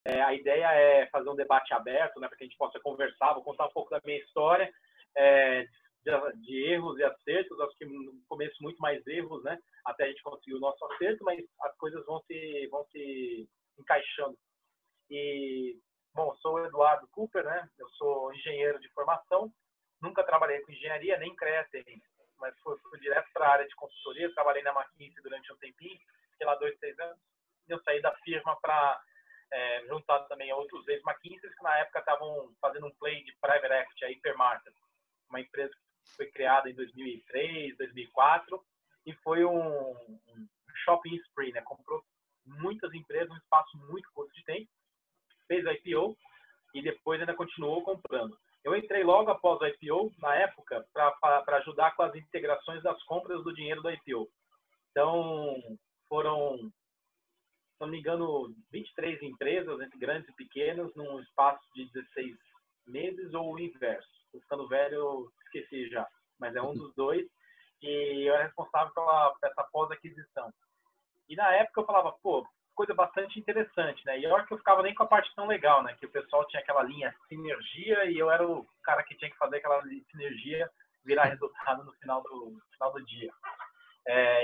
A ideia é fazer um debate aberto, né, para que a gente possa conversar. Vou contar um pouco da minha história, de erros e acertos. Acho que no começo muito mais erros, né, até a gente conseguir o nosso acerto, mas as coisas vão se encaixando. E, bom, sou o Eduardo Cooper, né, eu sou engenheiro de formação, nunca trabalhei com engenharia, nem CREA, mas fui direto para a área de consultoria. Trabalhei na McKinsey durante um tempinho, fiquei lá 2, 3 anos. Eu saí da firma para juntado também a outros ex-McKinsey que na época estavam fazendo um play de private equity, a Hypermarket, uma empresa que foi criada em 2003, 2004, e foi um shopping spree, né? Comprou muitas empresas num espaço muito curto de tempo, fez a IPO e depois ainda continuou comprando. Eu entrei logo após o IPO, na época, para ajudar com as integrações das compras do dinheiro do IPO. Então, foram, se não me engano, 23 empresas, entre grandes e pequenas, num espaço de 16 meses, ou o inverso. Estou ficando velho, esqueci já, mas é um dos dois. E eu era responsável pela essa pós-aquisição. E na época eu falava, pô, coisa bastante interessante, né? E eu acho que eu ficava nem com a parte tão legal, né? Que o pessoal tinha aquela linha sinergia e eu era o cara que tinha que fazer aquela sinergia virar resultado no final do dia.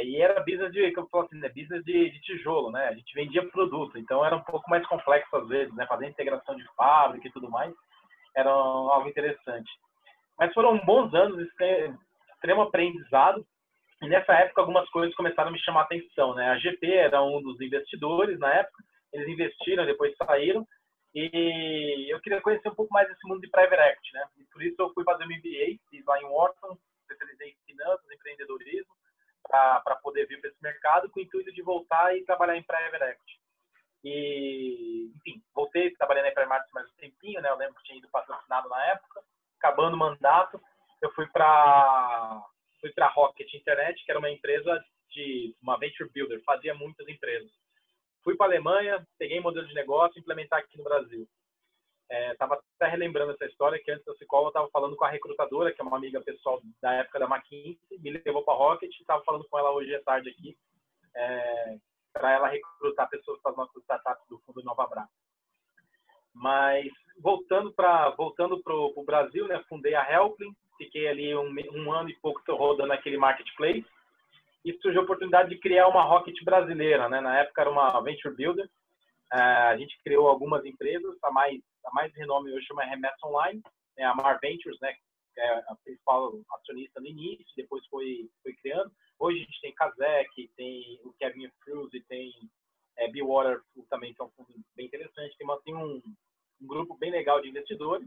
E era business de, como eu falo assim, né? Business de tijolo, né? A gente vendia produto, então era um pouco mais complexo às vezes, né? Fazer integração de fábrica e tudo mais era algo interessante. Mas foram bons anos, extremo aprendizado. E nessa época, algumas coisas começaram a me chamar a atenção, né? A GP era um dos investidores na época, eles investiram, depois saíram, e eu queria conhecer um pouco mais esse mundo de private equity, né? E por isso eu fui fazer um MBA, fiz lá em Wharton, especializei em finanças, empreendedorismo, para poder vir para esse mercado, com o intuito de voltar e trabalhar em private equity. E, enfim, voltei trabalhando em private equity mais um tempinho, né? Eu lembro que tinha ido patrocinado na época, acabando o mandato, eu fui para a Rocket Internet, que era uma empresa uma venture builder, fazia muitas empresas. Fui para a Alemanha, peguei modelo de negócio e implementar aqui no Brasil. Estava até relembrando essa história, que antes da Cicola eu estava falando com a recrutadora, que é uma amiga pessoal da época da McKinsey, me levou para a Rocket e estava falando com ela hoje à tarde aqui, para ela recrutar pessoas para as nossas startups do Fundo Nova Bra. Mas voltando para o Brasil, né, fundei a Helpling, fiquei ali um ano e pouco rodando aquele marketplace e surgiu a oportunidade de criar uma Rocket brasileira, né? Na época era uma venture builder. A gente criou algumas empresas, a mais renome hoje chama Remessa Online, né? A Mar Ventures, né? Que é a principal acionista no início, depois foi criando. Hoje a gente tem Kazek, tem o Kevin Fruze, tem Be Water também, que é um fundo bem interessante. Tem um grupo bem legal de investidores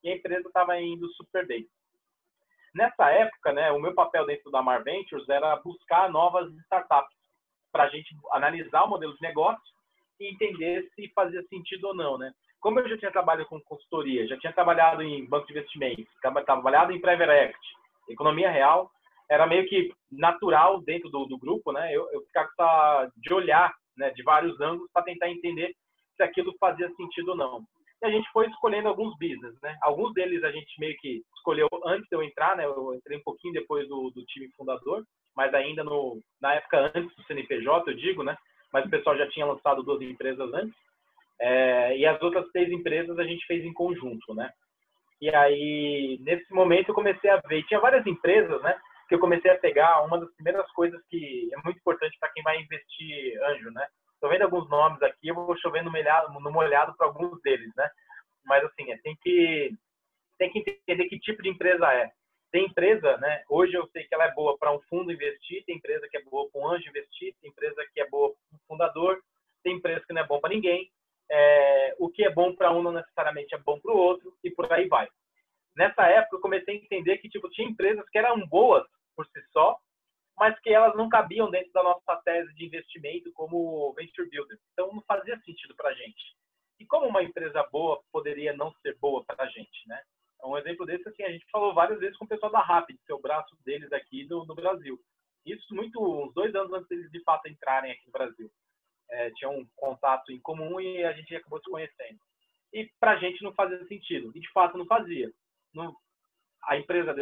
e a empresa estava indo super bem. Nessa época, né, o meu papel dentro da Mar Ventures era buscar novas startups para a gente analisar o modelo de negócio e entender se fazia sentido ou não, né? Como eu já tinha trabalhado com consultoria, já tinha trabalhado em banco de investimentos, trabalhado em private equity, economia real, era meio que natural dentro do grupo, né? Eu ficava de olhar, né, de vários ângulos para tentar entender se aquilo fazia sentido ou não. E a gente foi escolhendo alguns business, né? Alguns deles a gente meio que escolheu antes de eu entrar, né? Eu entrei um pouquinho depois do time fundador, mas ainda na época antes do CNPJ, eu digo, né? Mas o pessoal já tinha lançado 2 empresas antes. E as outras 3 empresas a gente fez em conjunto, né? E aí, nesse momento, eu comecei a ver. Tinha várias empresas, né? Que eu comecei a pegar. Uma das primeiras coisas que é muito importante para quem vai investir anjo, né? Estou vendo alguns nomes aqui, eu vou chovendo no molhado para alguns deles, né? Mas, assim, tem que entender que tipo de empresa é. Tem empresa, né? Hoje eu sei que ela é boa para um fundo investir, tem empresa que é boa para um anjo investir, tem empresa que é boa para um fundador, tem empresa que não é bom para ninguém. O que é bom para um não necessariamente é bom para o outro, e por aí vai. Nessa época, eu comecei a entender que tinha empresas que eram boas por si só, mas que elas não cabiam dentro da nossa tese de investimento como venture builder. Então, não fazia sentido para a gente. E como uma empresa boa poderia não ser boa para a gente, né? Um exemplo desse, assim, a gente falou várias vezes com o pessoal da Rapid, que é o braço deles aqui no Brasil. Isso uns 2 anos antes deles, de fato, entrarem aqui no Brasil. Tinha um contato em comum e a gente acabou se conhecendo. E para a gente não fazia sentido. E, de fato, não fazia. A empresa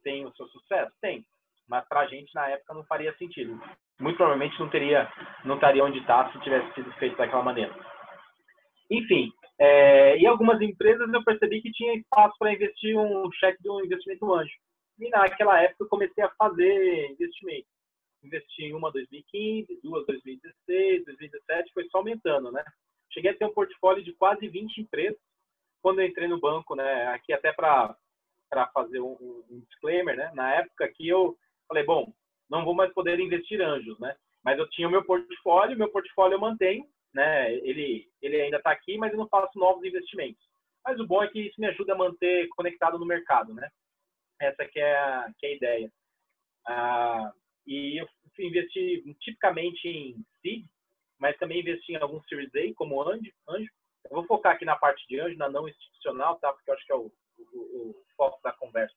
tem o seu sucesso? Tem. Mas para a gente, na época, não faria sentido. Muito provavelmente não estaria onde está se tivesse sido feito daquela maneira. Enfim, e algumas empresas eu percebi que tinha espaço para investir um cheque de um investimento anjo. E naquela época eu comecei a fazer investimento. Investi em uma 2015, duas 2016, 2017, foi só aumentando, né? Cheguei a ter um portfólio de quase 20 empresas quando eu entrei no banco, né? Aqui até para fazer um disclaimer, né? Na época que eu falei, bom, não vou mais poder investir anjos, né? Mas eu tinha o meu portfólio eu mantenho, né? Ele ainda está aqui, mas eu não faço novos investimentos. Mas o bom é que isso me ajuda a manter conectado no mercado, né? Essa que é a ideia. Ah, e eu investi tipicamente em seed, mas também investi em alguns Series A, como anjo. Eu vou focar aqui na parte de anjo, na não institucional, tá? Porque eu acho que é o foco da conversa.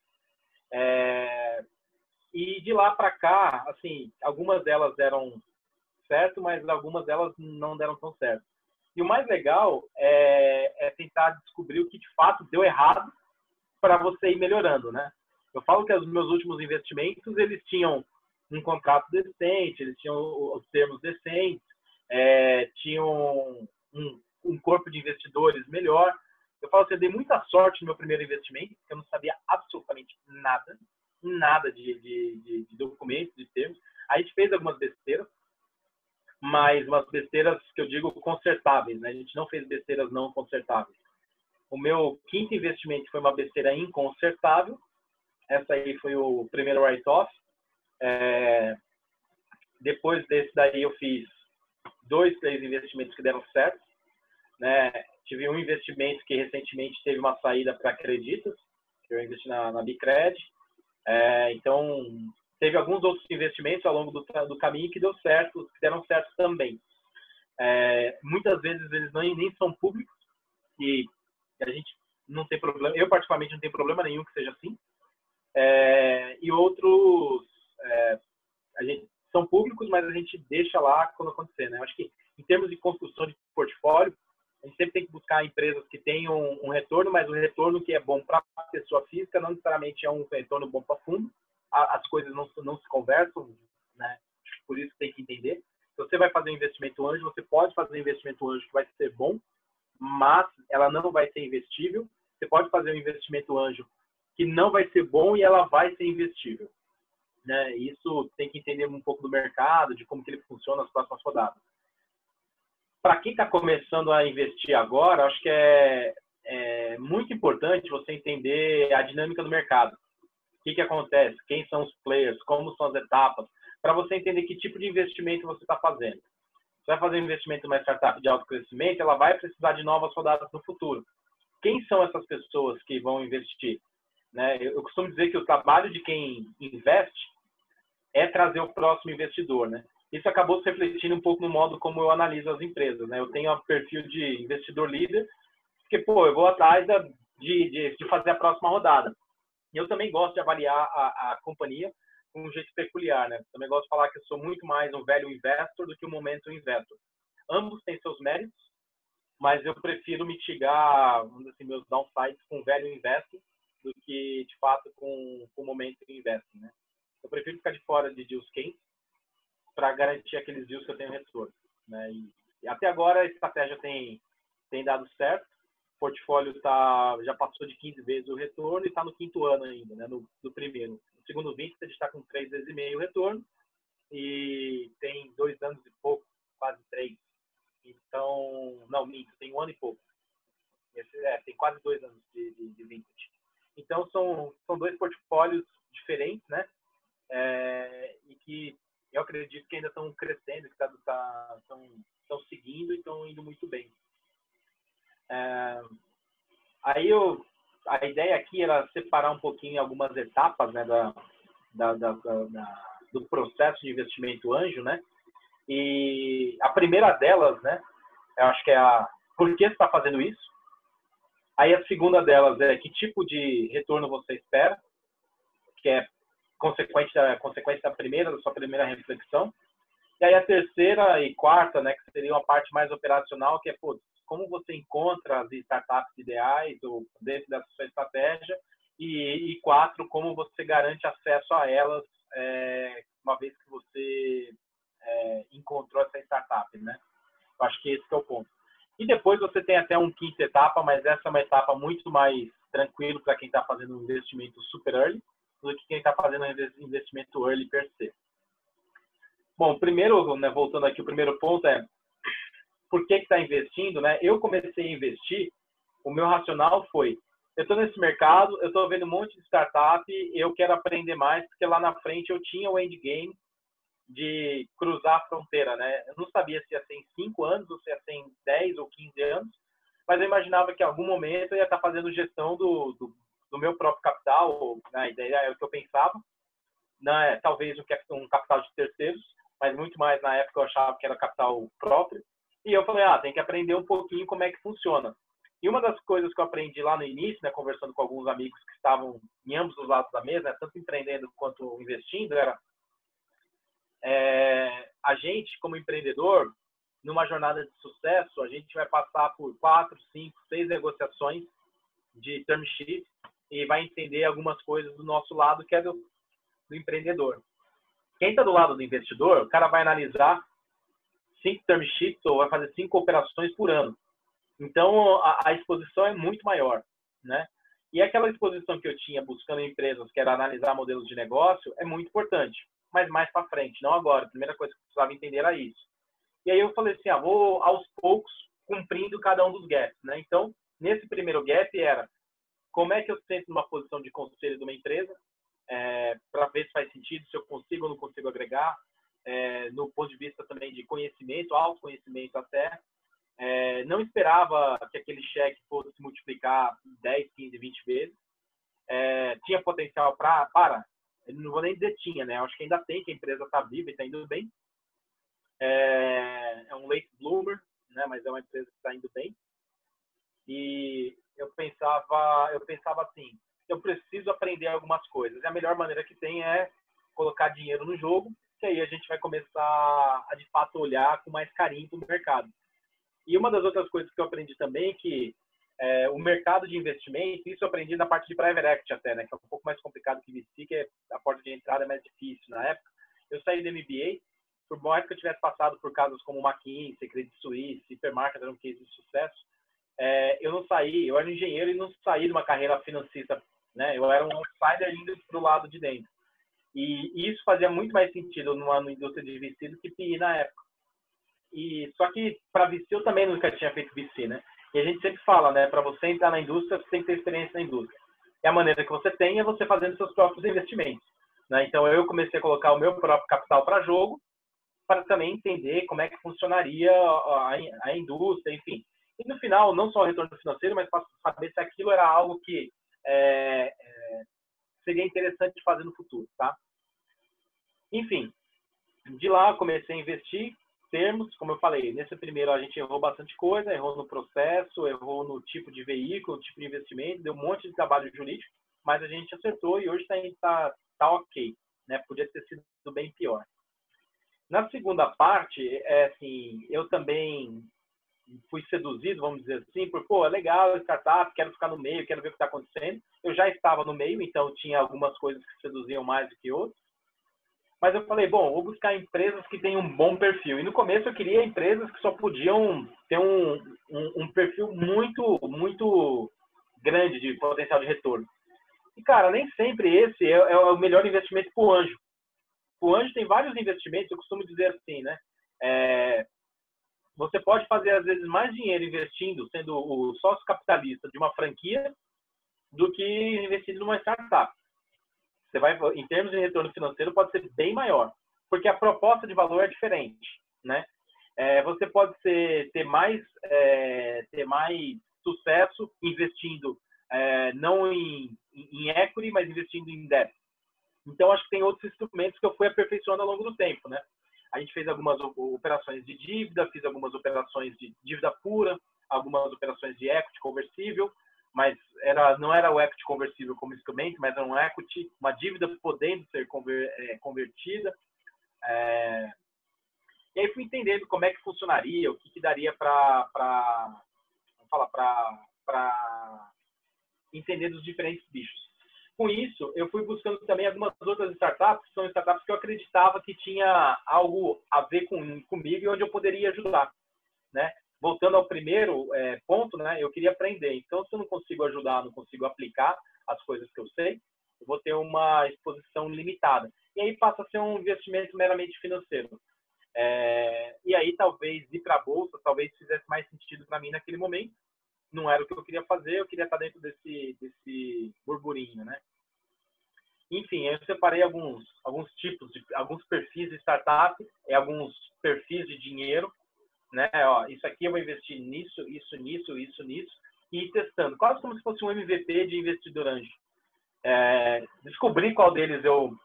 E de lá para cá, assim, algumas delas deram certo, mas algumas delas não deram tão certo. E o mais legal é tentar descobrir o que de fato deu errado para você ir melhorando, né? Eu falo que os meus últimos investimentos, eles tinham um contrato decente, eles tinham os termos decentes, tinham um corpo de investidores melhor. Eu falo que eu dei muita sorte no meu primeiro investimento, porque eu não sabia absolutamente nada de documentos, de termos. A gente fez algumas besteiras, mas umas besteiras que eu digo consertáveis, né? A gente não fez besteiras não consertáveis. O meu quinto investimento foi uma besteira inconsertável. Essa aí foi o primeiro write-off. Depois desse daí eu fiz 2, 3 investimentos que deram certo, né? Tive um investimento que recentemente teve uma saída para Acreditas, que eu investi na Bicred. Então, teve alguns outros investimentos ao longo do caminho que deu certo, que deram certo também. Muitas vezes eles nem são públicos e a gente não tem problema, eu particularmente não tenho problema nenhum que seja assim. E outros são públicos, mas a gente deixa lá quando acontecer, né? Eu acho que em termos de construção de portfólio, a gente sempre tem que buscar empresas que tenham um retorno, mas um retorno que é bom para a pessoa física, não necessariamente é um retorno bom para fundo. As coisas não se conversam, né? Por isso tem que entender. Se você vai fazer um investimento anjo, você pode fazer um investimento anjo que vai ser bom, mas ela não vai ser investível. Você pode fazer um investimento anjo que não vai ser bom e ela vai ser investível, né? Isso tem que entender um pouco do mercado, de como que ele funciona nas próximas rodadas. Para quem está começando a investir agora, acho que é muito importante você entender a dinâmica do mercado. O que acontece? Quem são os players? Como são as etapas? Para você entender que tipo de investimento você está fazendo. Você vai fazer um investimento numa startup de alto crescimento, ela vai precisar de novas rodadas no futuro. Quem são essas pessoas que vão investir? Né? Eu costumo dizer que o trabalho de quem investe é trazer o próximo investidor, né? Isso acabou se refletindo um pouco no modo como eu analiso as empresas, né? Eu tenho um perfil de investidor líder, porque, eu vou atrás de fazer a próxima rodada. E eu também gosto de avaliar a companhia com um jeito peculiar, né? Também gosto de falar que eu sou muito mais um velho investor do que um momento investor. Ambos têm seus méritos, mas eu prefiro mitigar, vamos dizer assim, meus downsides com velho investing do que, de fato, com o momento investing, né? Eu prefiro ficar de fora de deals quentes para garantir aqueles deals que eu tenho retorno, né? E até agora a estratégia tem dado certo. O portfólio já passou de 15 vezes o retorno e está no quinto ano ainda, né? No primeiro. No segundo 20, a gente está com 3 vezes e meio o retorno e tem 2 anos e pouco, quase 3. Então, não, minto, tem 1 ano e pouco. Tem quase 2 anos de vintage. Então, são 2 portfólios diferentes, né? E que eu acredito que ainda estão crescendo, que estão seguindo e estão indo muito bem. Aí a ideia aqui era separar um pouquinho algumas etapas, né, do processo de investimento anjo, né? E a primeira delas, né, eu acho que é por que você está fazendo isso? Aí a segunda delas é que tipo de retorno você espera, que é consequência da sua primeira reflexão. E aí a terceira e quarta, né, que seria uma parte mais operacional, que é, como você encontra as startups ideais ou dentro da sua estratégia, e 4, como você garante acesso a elas uma vez que você encontrou essa startup, né? Eu acho que esse que é o ponto. E depois você tem até uma quinta etapa, mas essa é uma etapa muito mais tranquilo para quem está fazendo um investimento super early do que quem está fazendo um investimento early per se. Bom, primeiro, né, voltando aqui, o primeiro ponto é por que está investindo, né? Eu comecei a investir, o meu racional foi, eu estou nesse mercado, eu estou vendo um monte de startup, eu quero aprender mais, porque lá na frente eu tinha o endgame de cruzar a fronteira, né? Eu não sabia se ia ser em 5 anos, ou se ia ser em 10 ou 15 anos, mas eu imaginava que em algum momento eu ia estar fazendo gestão do meu próprio capital, né? A ideia é o que eu pensava, né? Talvez um capital de terceiros, mas muito mais na época eu achava que era capital próprio. E eu falei, tem que aprender um pouquinho como é que funciona. E uma das coisas que eu aprendi lá no início, né, conversando com alguns amigos que estavam em ambos os lados da mesa, né, tanto empreendendo quanto investindo, era a gente, como empreendedor, numa jornada de sucesso, a gente vai passar por 4, 5, 6 negociações de term sheet e vai entender algumas coisas do nosso lado, que é do empreendedor. Quem está do lado do investidor, o cara vai analisar 5 term sheets ou vai fazer 5 operações por ano. Então, a exposição é muito maior, né? E aquela exposição que eu tinha buscando empresas, que era analisar modelos de negócio, é muito importante, mas mais para frente, não agora. A primeira coisa que eu precisava entender era isso. E aí eu falei assim, vou aos poucos cumprindo cada um dos gaps, né? Então, nesse primeiro gap era como é que eu sento numa posição de conselho de uma empresa, para ver se faz sentido, se eu consigo ou não consigo agregar, no ponto de vista também de conhecimento, autoconhecimento até. Não esperava que aquele cheque fosse multiplicar 10, 15, 20 vezes. Tinha potencial não vou nem dizer tinha, né? Acho que ainda tem, que a empresa está viva e está indo bem. É um late bloomer, né? Mas é uma empresa que está indo bem. E eu pensava assim, eu preciso aprender algumas coisas. E a melhor maneira que tem é colocar dinheiro no jogo, que aí a gente vai começar a, de fato, olhar com mais carinho para o mercado. E uma das outras coisas que eu aprendi também é que o mercado de investimento, isso eu aprendi na parte de private equity até, né, que é um pouco mais complicado que VC, que a porta de entrada é mais difícil. Na época, eu saí do MBA, por mais que eu tivesse passado por casos como McKinsey, Credit Suisse, Hipermarket, era um case de sucesso, eu era engenheiro e não saí de uma carreira financista, né, eu era um outsider indo para o lado de dentro. E isso fazia muito mais sentido numa indústria de VC do que PI na época. Só que para VC eu também nunca tinha feito VC, né? E a gente sempre fala, né? Para você entrar na indústria, você tem que ter experiência na indústria. E a maneira que você tem é você fazendo seus próprios investimentos, né? Então eu comecei a colocar o meu próprio capital para jogo, para também entender como é que funcionaria a indústria, enfim. E no final, não só o retorno financeiro, mas para saber se aquilo era algo que seria interessante fazer no futuro, tá? Enfim, de lá eu comecei a investir. Termos, como eu falei, nesse primeiro a gente errou bastante coisa, errou no processo, errou no tipo de veículo, tipo de investimento, deu um monte de trabalho jurídico, mas a gente acertou e hoje tá ok, né? Podia ter sido bem pior. Na segunda parte, assim, eu também fui seduzido, vamos dizer assim, por, é legal, startup, quero ficar no meio, quero ver o que está acontecendo. Eu já estava no meio, então tinha algumas coisas que seduziam mais do que outras. Mas eu falei, vou buscar empresas que têm um bom perfil. E no começo eu queria empresas que só podiam ter um perfil muito, muito grande de potencial de retorno. E, cara, nem sempre esse é o melhor investimento para o anjo. O anjo tem vários investimentos, eu costumo dizer assim, né? Você pode fazer, às vezes, mais dinheiro investindo, sendo o sócio capitalista de uma franquia, do que investindo numa startup. Você vai, em termos de retorno financeiro, pode ser bem maior, porque a proposta de valor é diferente, né? Você pode ter mais sucesso investindo não em equity, mas investindo em debt. Então, acho que tem outros instrumentos que eu fui aperfeiçoando ao longo do tempo, né? A gente fez algumas operações de dívida, fiz algumas operações de dívida pura, algumas operações de equity conversível, mas não era o equity conversível como instrumento, mas era um equity, uma dívida podendo ser convertida. E aí fui entendendo como é que funcionaria, o que daria para entender dos diferentes bichos. Com isso, eu fui buscando também algumas outras startups, que são startups que eu acreditava que tinha algo a ver comigo e onde eu poderia ajudar, né? voltando ao primeiro ponto, né? Eu queria aprender. Então, se eu não consigo ajudar, não consigo aplicar as coisas que eu sei, eu vou ter uma exposição limitada. E aí passa a ser um investimento meramente financeiro. E aí talvez ir para a bolsa, talvez fizesse mais sentido para mim naquele momento. Não era o que eu queria fazer, eu queria estar dentro desse burburinho, né? Enfim, eu separei alguns tipos, alguns perfis de startup, alguns perfis de dinheiro, né? Ó, isso aqui eu vou investir nisso, nisso, e ir testando, quase como se fosse um MVP de investidor anjo. Descobri qual deles eu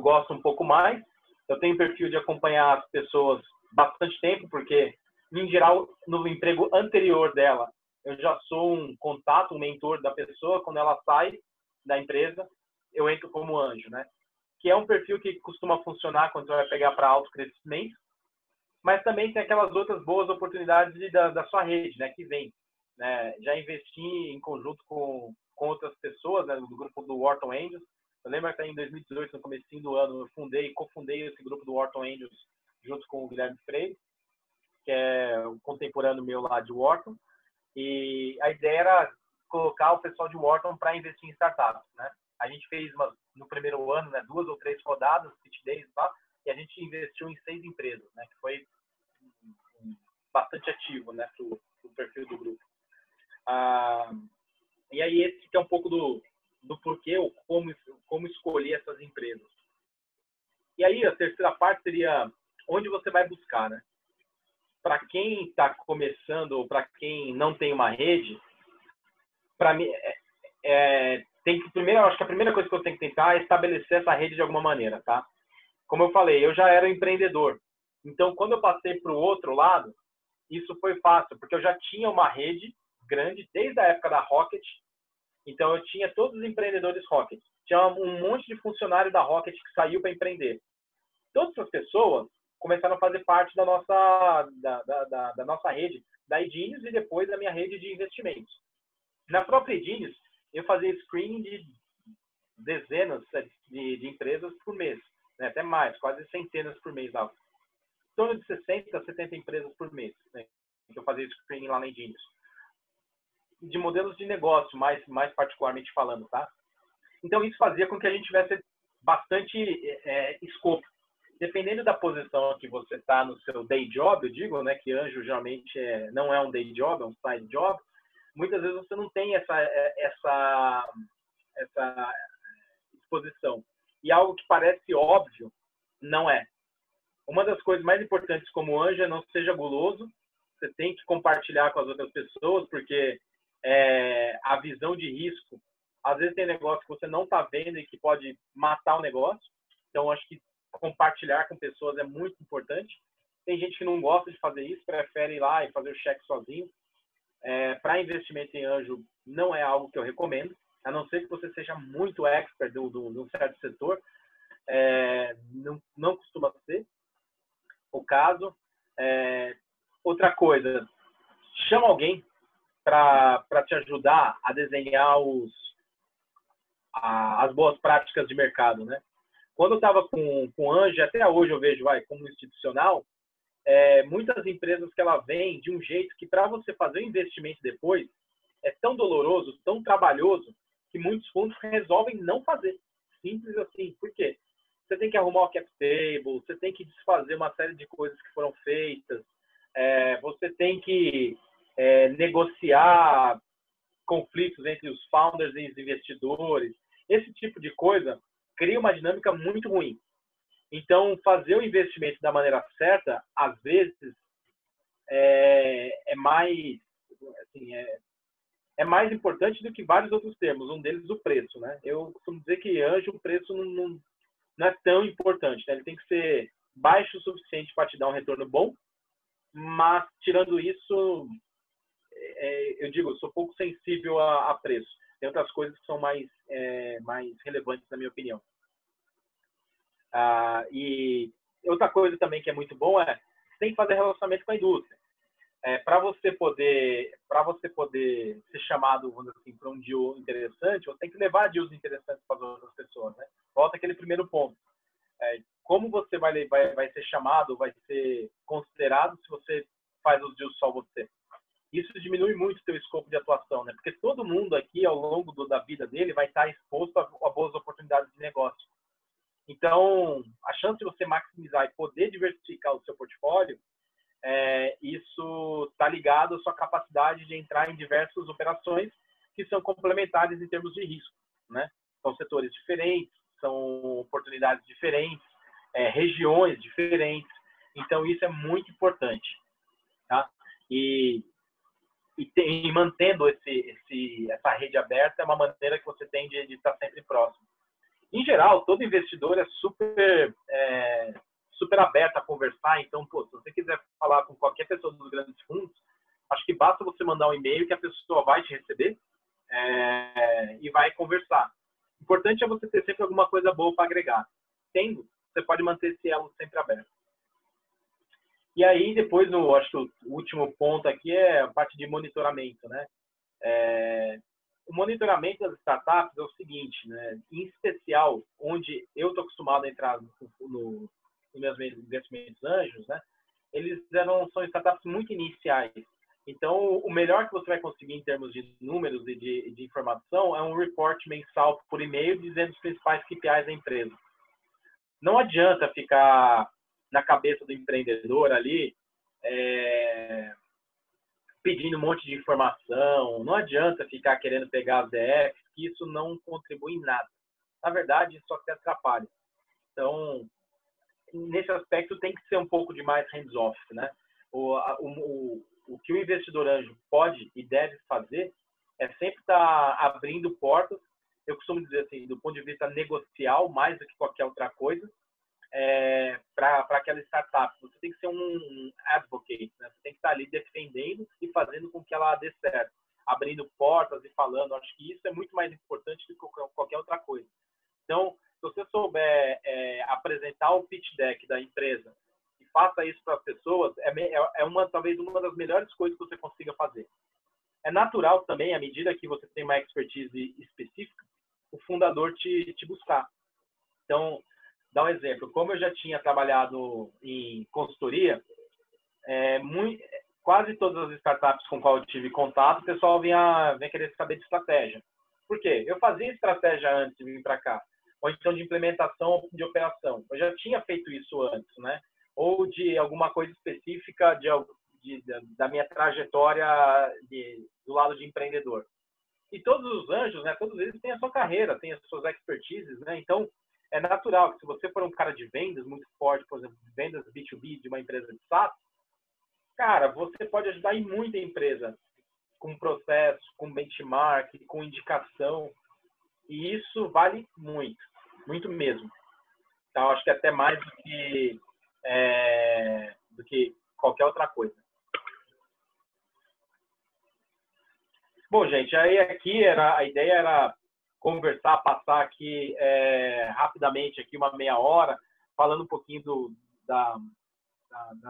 gosto um pouco mais. Eu tenho perfil de acompanhar as pessoas bastante tempo, porque, em geral, no emprego anterior dela, eu já sou um contato, um mentor da pessoa. Quando ela sai da empresa, eu entro como anjo, né? Que é um perfil que costuma funcionar quando você vai pegar para autocrescimento, mas também tem aquelas outras boas oportunidades da sua rede, né? Que vem, né? Já investi em conjunto com outras pessoas, né? Do grupo do Wharton Angels. Eu lembro que em 2018, no comecinho do ano, eu cofundei esse grupo do Wharton Angels junto com o Guilherme Freire, que é um contemporâneo meu lá de Wharton. E a ideia era colocar o pessoal de Wharton para investir em startups, né? A gente fez no primeiro ano, né, 2 ou 3 rodadas, pitch days lá, e a gente investiu em 6 empresas, né? Que foi bastante ativo, né, pro perfil do grupo. E aí esse que é um pouco do porquê ou como escolher essas empresas. E aí a terceira parte seria onde você vai buscar, né? Para quem está começando ou para quem não tem uma rede, para mim primeiro, eu acho que a primeira coisa que eu tenho que tentar é estabelecer essa rede de alguma maneira, tá? Como eu falei, eu já era empreendedor. Então, quando eu passei para o outro lado, isso foi fácil, porque eu já tinha uma rede grande desde a época da Rocket. Então, eu tinha todos os empreendedores Rocket. Tinha um monte de funcionário da Rocket que saiu para empreender. Todas essas pessoas começaram a fazer parte da nossa rede, da Edines, e depois da minha rede de investimentos. Na própria Edines, eu fazia screening de dezenas de empresas por mês, né? Até mais, quase centenas por mês. Em torno de 60 a 70 empresas por mês, né? Que eu fazia screening lá na Edines. De modelos de negócio, mais particularmente falando, tá? Então, isso fazia com que a gente tivesse bastante escopo. Dependendo da posição que você está no seu day job, eu digo, né, que anjo geralmente não é um day job, é um side job. Muitas vezes você não tem essa exposição. E algo que parece óbvio, não é. Uma das coisas mais importantes como anjo é não seja guloso. Você tem que compartilhar com as outras pessoas, porque a visão de risco, às vezes tem negócio que você não está vendo e que pode matar o negócio. Então, acho que compartilhar com pessoas é muito importante. Tem gente que não gosta de fazer isso, prefere ir lá e fazer o cheque sozinho. Para investimento em anjo, não é algo que eu recomendo, a não ser que você seja muito expert de um certo setor. Não costuma ser o caso. Outra coisa, chama alguém para te ajudar a desenhar as boas práticas de mercado, né? Quando eu estava com anjo, até hoje eu vejo, como institucional, muitas empresas que ela vem de um jeito que, para você fazer o investimento depois, é tão doloroso, tão trabalhoso, que muitos fundos resolvem não fazer. Simples assim. Por quê? Você tem que arrumar o cap table, você tem que desfazer uma série de coisas que foram feitas, você tem que negociar conflitos entre os founders e os investidores. Esse tipo de coisa cria uma dinâmica muito ruim. Então, fazer o investimento da maneira certa, às vezes, mais importante do que vários outros termos. Um deles, o preço, né? Eu costumo dizer que anjo, o preço não é tão importante, né? Ele tem que ser baixo o suficiente para te dar um retorno bom, mas, tirando isso, eu digo, eu sou pouco sensível a preço. Tem outras coisas que são mais relevantes, na minha opinião. E outra coisa também que é muito bom você tem que fazer relacionamento com a indústria. Para você poder ser chamado, vamos dizer assim, para um deal interessante, você tem que levar deals interessantes para as outras pessoas, né? Volta aquele primeiro ponto. Como você vai ser chamado, vai ser considerado se você faz os deals só você. Isso diminui muito o seu escopo de atuação, né? Porque todo mundo aqui, ao longo da vida dele, vai estar exposto a boas oportunidades de negócio. Então, a chance de você maximizar e poder diversificar o seu portfólio, isso está ligado à sua capacidade de entrar em diversas operações que são complementares em termos de risco, né? São setores diferentes, são oportunidades diferentes, regiões diferentes. Então, isso é muito importante, tá? E mantendo essa rede aberta é uma maneira que você tem de estar sempre próximo. Em geral, todo investidor é super aberto a conversar. Então, se você quiser falar com qualquer pessoa dos grandes fundos, acho que basta você mandar um e-mail que a pessoa vai te receber e vai conversar. O importante é você ter sempre alguma coisa boa para agregar. Tendo, você pode manter esse elo sempre aberto. E aí, depois, acho que o último ponto aqui é a parte de monitoramento, né? O monitoramento das startups é o seguinte, né? Em especial, onde eu estou acostumado a entrar nos meus investimentos anjos, né? São startups muito iniciais. Então, o melhor que você vai conseguir em termos de números e de informação é um report mensal por e-mail dizendo os principais KPIs da empresa. Não adianta ficar na cabeça do empreendedor ali, pedindo um monte de informação, não adianta ficar querendo pegar as DF, que isso não contribui em nada. Na verdade, isso só te atrapalha. Então, nesse aspecto, tem que ser um pouco de mais hands-off, né? O que o investidor anjo pode e deve fazer é sempre estar abrindo portas, eu costumo dizer assim, do ponto de vista negocial, mais do que qualquer outra coisa, para aquela startup. Você tem que ser um advocate, né? Você tem que estar ali defendendo e fazendo com que ela dê certo, abrindo portas e falando. Acho que isso é muito mais importante do que qualquer outra coisa. Então, se você souber apresentar o pitch deck da empresa e faça isso para as pessoas, talvez uma das melhores coisas que você consiga fazer. É natural também, à medida que você tem uma expertise específica, o fundador te buscar. Então, dá um exemplo. Como eu já tinha trabalhado em consultoria, quase todas as startups com qual eu tive contato, o pessoal vinha querer saber de estratégia. Por quê? Eu fazia estratégia antes de vir para cá, ou então de implementação de operação. Eu já tinha feito isso antes, né? Ou de alguma coisa específica da minha trajetória do lado de empreendedor. E todos os anjos, né? Todos eles têm a sua carreira, têm as suas expertises, né? Então, é natural que se você for um cara de vendas muito forte, por exemplo, vendas B2B de uma empresa de SaaS, cara, você pode ajudar em muita empresa com processo, com benchmark, com indicação. E isso vale muito, muito mesmo. Então, acho que até mais do que qualquer outra coisa. Bom, gente, aí aqui a ideia era conversar, passar aqui rapidamente aqui uma meia hora, falando um pouquinho das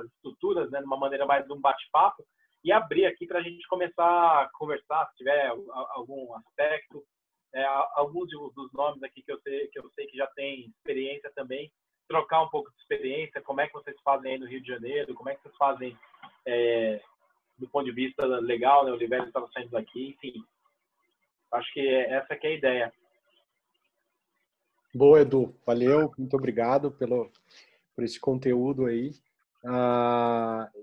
estruturas, né, de uma maneira mais de um bate-papo, e abrir aqui para a gente começar a conversar, se tiver algum aspecto, alguns dos nomes aqui que eu sei que já tem experiência também, trocar um pouco de experiência, como é que vocês fazem aí no Rio de Janeiro, como é que vocês fazem do ponto de vista legal, né, o Oliveira estava saindo daqui, enfim. Acho que essa que é a ideia. Boa, Edu. Valeu, muito obrigado por esse conteúdo aí.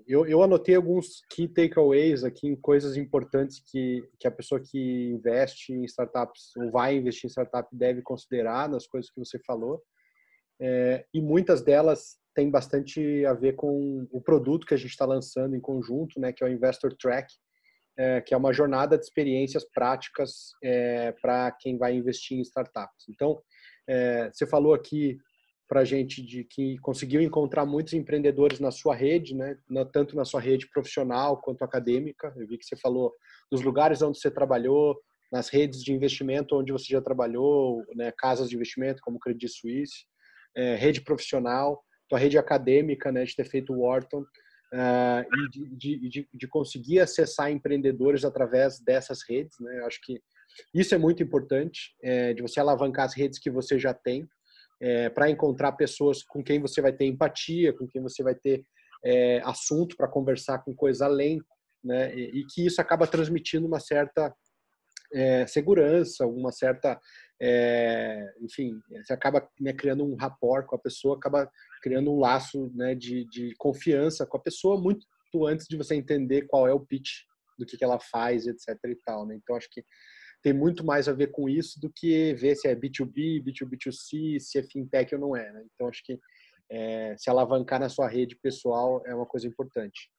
Eu anotei alguns key takeaways aqui, coisas importantes que a pessoa que investe em startups ou vai investir em startup deve considerar nas coisas que você falou. E muitas delas têm bastante a ver com o produto que a gente está lançando em conjunto, né, que é o Investor Track, que é uma jornada de experiências práticas para quem vai investir em startups. Então, você falou aqui para a gente de que conseguiu encontrar muitos empreendedores na sua rede, né? Tanto na sua rede profissional quanto acadêmica. Eu vi que você falou dos lugares onde você trabalhou, nas redes de investimento onde você já trabalhou, né? Casas de investimento como Credit Suisse, rede profissional, tua rede acadêmica, né? De ter feito o Wharton, e de conseguir acessar empreendedores através dessas redes, né? Eu acho que isso é muito importante, de você alavancar as redes que você já tem, para encontrar pessoas com quem você vai ter empatia, com quem você vai ter assunto para conversar com coisas além, né? E que isso acaba transmitindo uma certa segurança, uma certa, enfim, você acaba, né, criando um rapport com a pessoa, acaba criando um laço, né, de confiança com a pessoa muito antes de você entender qual é o pitch do que ela faz, etc. e tal, né? Então acho que tem muito mais a ver com isso do que ver se é B2B, B2B2C, se é fintech ou não é, né? Então acho que se alavancar na sua rede pessoal é uma coisa importante.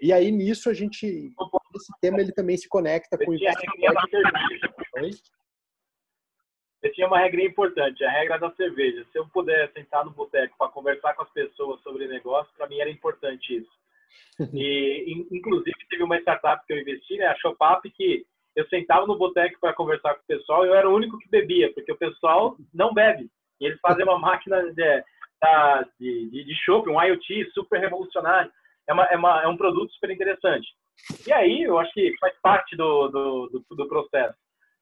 E aí nisso esse tema ele também se conecta com o Oi? Eu tinha uma regrinha importante, a regra da cerveja. Se eu puder sentar no boteco para conversar com as pessoas sobre negócio, para mim era importante isso. E, inclusive, teve uma startup que eu investi, né, a Shopap, que eu sentava no boteco para conversar com o pessoal e eu era o único que bebia, porque o pessoal não bebe. E eles fazem uma máquina de chopp, um IoT super revolucionário. É um produto super interessante. E aí, eu acho que faz parte do processo,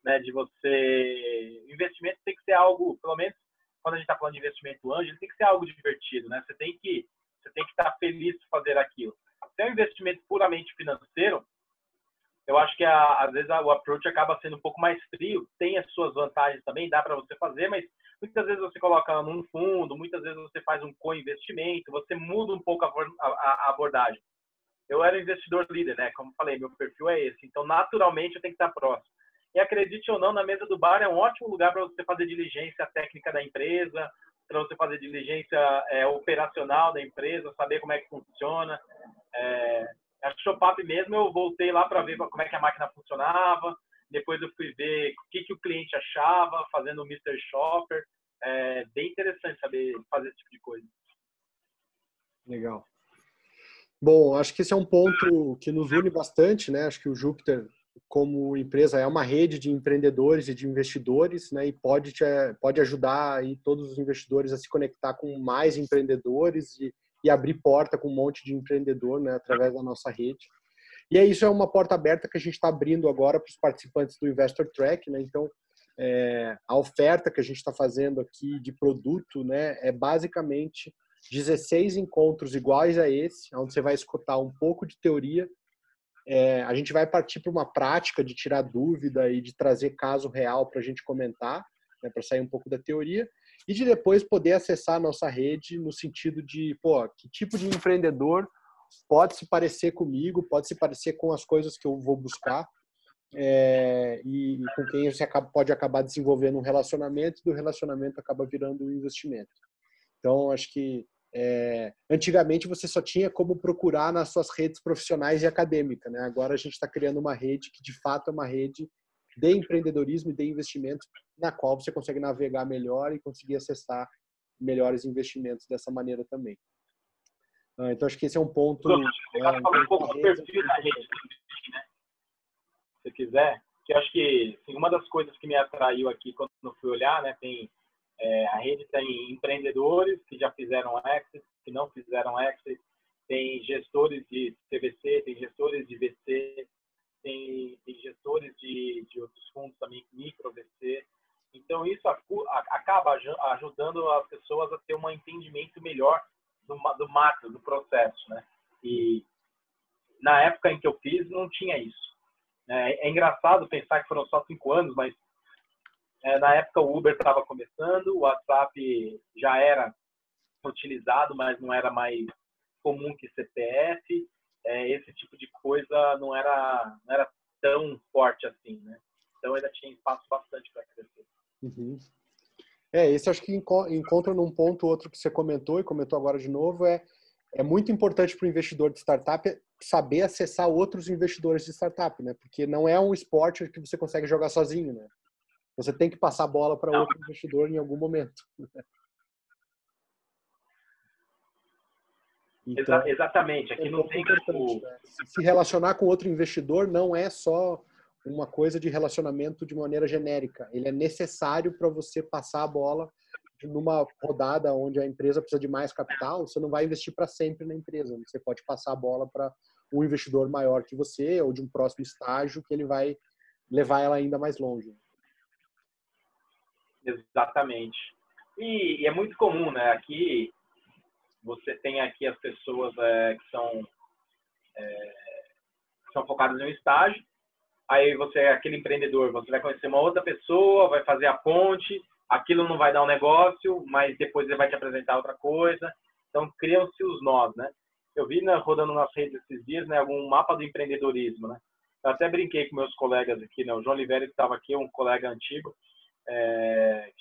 né, de você... Investimento tem que ser algo, pelo menos quando a gente está falando de investimento anjo, tem que ser algo divertido, né? Você tem que estar feliz de fazer aquilo. Se é um investimento puramente financeiro, eu acho que às vezes o approach acaba sendo um pouco mais frio, tem as suas vantagens também, dá para você fazer, mas muitas vezes você coloca num fundo, muitas vezes você faz um co-investimento, você muda um pouco a abordagem. Eu era investidor líder, né? Como falei, meu perfil é esse, então naturalmente eu tenho que estar próximo. E acredite ou não, na mesa do bar é um ótimo lugar para você fazer diligência técnica da empresa, para você fazer diligência operacional da empresa, saber como é que funciona. A Shopap mesmo, eu voltei lá para ver como é que a máquina funcionava, depois eu fui ver o que o cliente achava, fazendo o Mr. Shopper. É bem interessante saber fazer esse tipo de coisa. Legal. Bom, acho que esse é um ponto que nos une bastante, né? Acho que o Jupiter, como empresa, é uma rede de empreendedores e de investidores, né? E pode ajudar aí todos os investidores a se conectar com mais empreendedores e abrir porta com um monte de empreendedor, né? Através da nossa rede. E isso é uma porta aberta que a gente está abrindo agora para os participantes do Investor Track, né? Então, a oferta que a gente está fazendo aqui de produto, né? É basicamente 16 encontros iguais a esse, onde você vai escutar um pouco de teoria. A gente vai partir para uma prática de tirar dúvida e de trazer caso real para a gente comentar, né, para sair um pouco da teoria, e de depois poder acessar a nossa rede no sentido de, que tipo de empreendedor pode se parecer comigo, pode se parecer com as coisas que eu vou buscar, e com quem você pode acabar desenvolvendo um relacionamento, e do relacionamento acaba virando um investimento. Então, acho que antigamente você só tinha como procurar nas suas redes profissionais e acadêmicas, né? Agora a gente está criando uma rede que de fato é uma rede de empreendedorismo e de investimentos na qual você consegue navegar melhor e conseguir acessar melhores investimentos dessa maneira também. Então acho que esse é um ponto. Falando um pouco do perfil da rede, né? Se quiser, que eu acho que assim, uma das coisas que me atraiu aqui quando eu fui olhar, né, a rede tem empreendedores que já fizeram exit, que não fizeram exit, tem gestores de CVC, tem gestores de VC, tem gestores de outros fundos também, micro VC. Então, isso acaba ajudando as pessoas a ter um entendimento melhor do macro, do processo, né? E na época em que eu fiz, não tinha isso. É engraçado pensar que foram só 5 anos, mas na época o Uber estava começando, o WhatsApp já era utilizado, mas não era mais comum que CPF. Esse tipo de coisa não era tão forte assim, né? Então ainda tinha espaço bastante para crescer. Uhum. Esse acho que encontra num ponto outro que você comentou e comentou agora de novo, é muito importante para o investidor de startup saber acessar outros investidores de startup, né? Porque não é um esporte que você consegue jogar sozinho, né? Você tem que passar a bola para outro investidor em algum momento. Então, exatamente. Aqui não tem como... Se relacionar com outro investidor não é só uma coisa de relacionamento de maneira genérica. Ele é necessário para você passar a bola numa rodada onde a empresa precisa de mais capital. Você não vai investir para sempre na empresa. Você pode passar a bola para um investidor maior que você ou de um próximo estágio que ele vai levar ela ainda mais longe. Exatamente. E é muito comum, né? Aqui, você tem aqui as pessoas que são focadas em um estágio. Aí você é aquele empreendedor, você vai conhecer uma outra pessoa, vai fazer a ponte, aquilo não vai dar um negócio, mas depois ele vai te apresentar outra coisa. Então, criam-se os nós, né? Eu vi, né, rodando nas redes esses dias, né, algum mapa do empreendedorismo, né? Eu até brinquei com meus colegas aqui, né? O João Oliveira, que estava aqui, um colega antigo,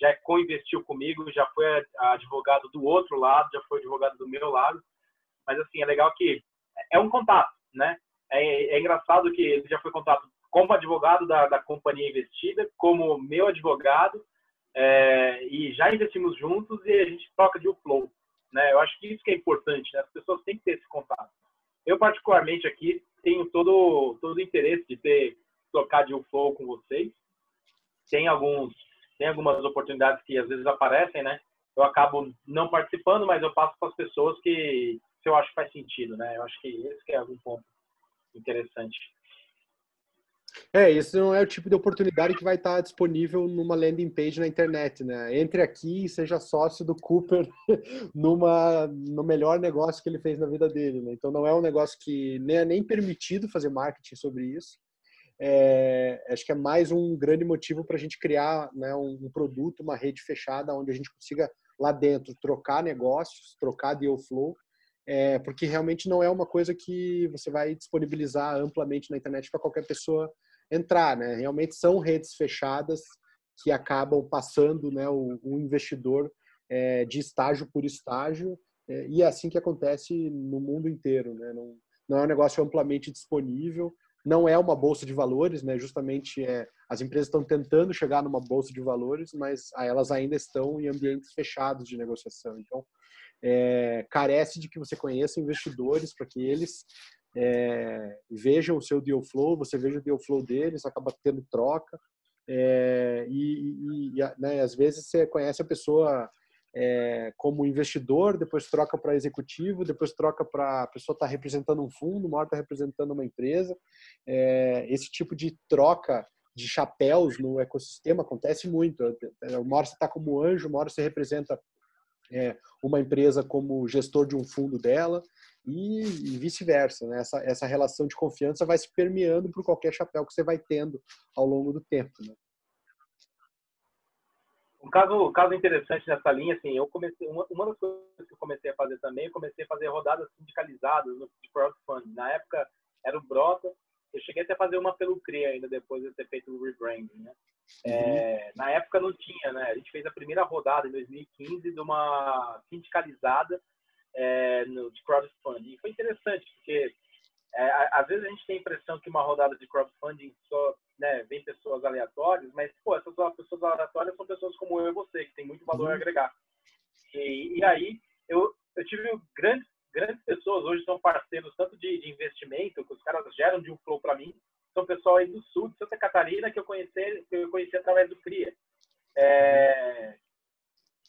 já co-investiu comigo, já foi advogado do outro lado, já foi advogado do meu lado. Mas, assim, é legal que é um contato, né? É engraçado que ele já foi contato como advogado da companhia investida, como meu advogado, e já investimos juntos e a gente troca de flow, né? Eu acho que isso que é importante, né? As pessoas têm que ter esse contato. Eu, particularmente, aqui, tenho todo o interesse de trocar de flow com vocês. Tem algumas oportunidades que às vezes aparecem, né? Eu acabo não participando, mas eu passo para as pessoas que eu acho que faz sentido, né? Eu acho que esse que é algum ponto interessante. Esse não é o tipo de oportunidade que vai estar disponível numa landing page na internet, né? Entre aqui e seja sócio do Cooper no melhor negócio que ele fez na vida dele, né? Então não é um negócio que nem permitido fazer marketing sobre isso. Acho que é mais um grande motivo para a gente criar, né, um produto, uma rede fechada, onde a gente consiga lá dentro trocar negócios, trocar deal flow, porque realmente não é uma coisa que você vai disponibilizar amplamente na internet para qualquer pessoa entrar, né? Realmente são redes fechadas que acabam passando, né, o investidor de estágio por estágio, e é assim que acontece no mundo inteiro, né? Não é um negócio amplamente disponível, não é uma bolsa de valores, né? Justamente as empresas estão tentando chegar numa bolsa de valores, mas elas ainda estão em ambientes fechados de negociação. Então, carece de que você conheça investidores para que eles vejam o seu deal flow, você veja o deal flow deles, acaba tendo troca, né, às vezes você conhece a pessoa como investidor, depois troca para executivo, depois troca para a pessoa estar representando um fundo, uma hora está representando uma empresa. Esse tipo de troca de chapéus no ecossistema acontece muito. Uma hora você está como anjo, uma hora você representa uma empresa como gestor de um fundo dela e vice-versa, né? Essa relação de confiança vai se permeando por qualquer chapéu que você vai tendo ao longo do tempo, né? Um caso interessante nessa linha, assim, eu comecei uma das coisas que eu comecei a fazer também, eu comecei a fazer rodadas sindicalizadas de crowdfunding. Na época era o Brota, eu cheguei até a fazer uma pelo CRIA ainda depois de ter feito o rebranding, né? Na época não tinha, né? A gente fez a primeira rodada em 2015 de uma sindicalizada de crowdfunding. E foi interessante, porque às vezes a gente tem a impressão que uma rodada de crowdfunding só, né, vem pessoas aleatórias, mas, pô, essas pessoas aleatórias são pessoas como eu e você, que tem muito valor a agregar. E aí, eu tive grandes pessoas, hoje são parceiros tanto de investimento, que os caras geram de um flow para mim, são pessoal aí do sul, de Santa Catarina, que eu conheci através do CRIA.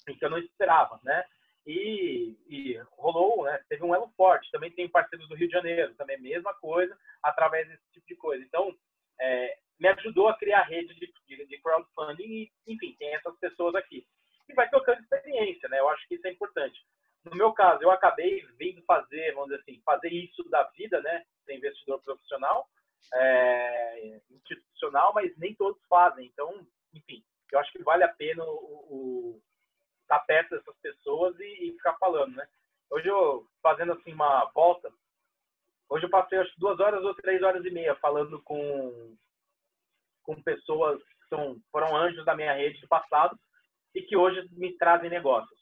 Que eu não esperava, né? E rolou, né? Teve um elo forte. Também tem parceiros do Rio de Janeiro, também mesma coisa, através desse tipo de coisa. Então, me ajudou a criar a rede de crowdfunding e, enfim, tem essas pessoas aqui. E vai trocando experiência, né? Eu acho que isso é importante. No meu caso, eu acabei vindo fazer, vamos dizer assim, fazer isso da vida, né? Ser investidor profissional, institucional, mas nem todos fazem. Então, enfim, eu acho que vale a pena estar perto dessas pessoas e ficar falando, né? Hoje eu, fazendo assim uma volta, hoje eu passei acho 2 horas ou 3 horas e meia falando com pessoas que foram anjos da minha rede do passado e que hoje me trazem negócios.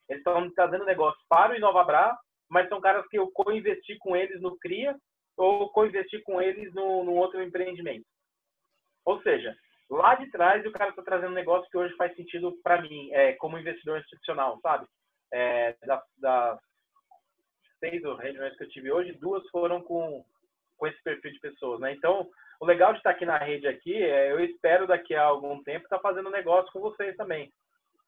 Eles estão me trazendo negócios para o InovaBrá, mas são caras que eu co-investi com eles no CRIA ou co-investi com eles num outro empreendimento. Ou seja, lá de trás o cara está trazendo um negócio que hoje faz sentido para mim, como investidor institucional, sabe? Das 6 reuniões que eu tive hoje, 2 foram com esse perfil de pessoas, né? Então, o legal de estar aqui na rede aqui eu espero daqui a algum tempo estar fazendo negócio com vocês também,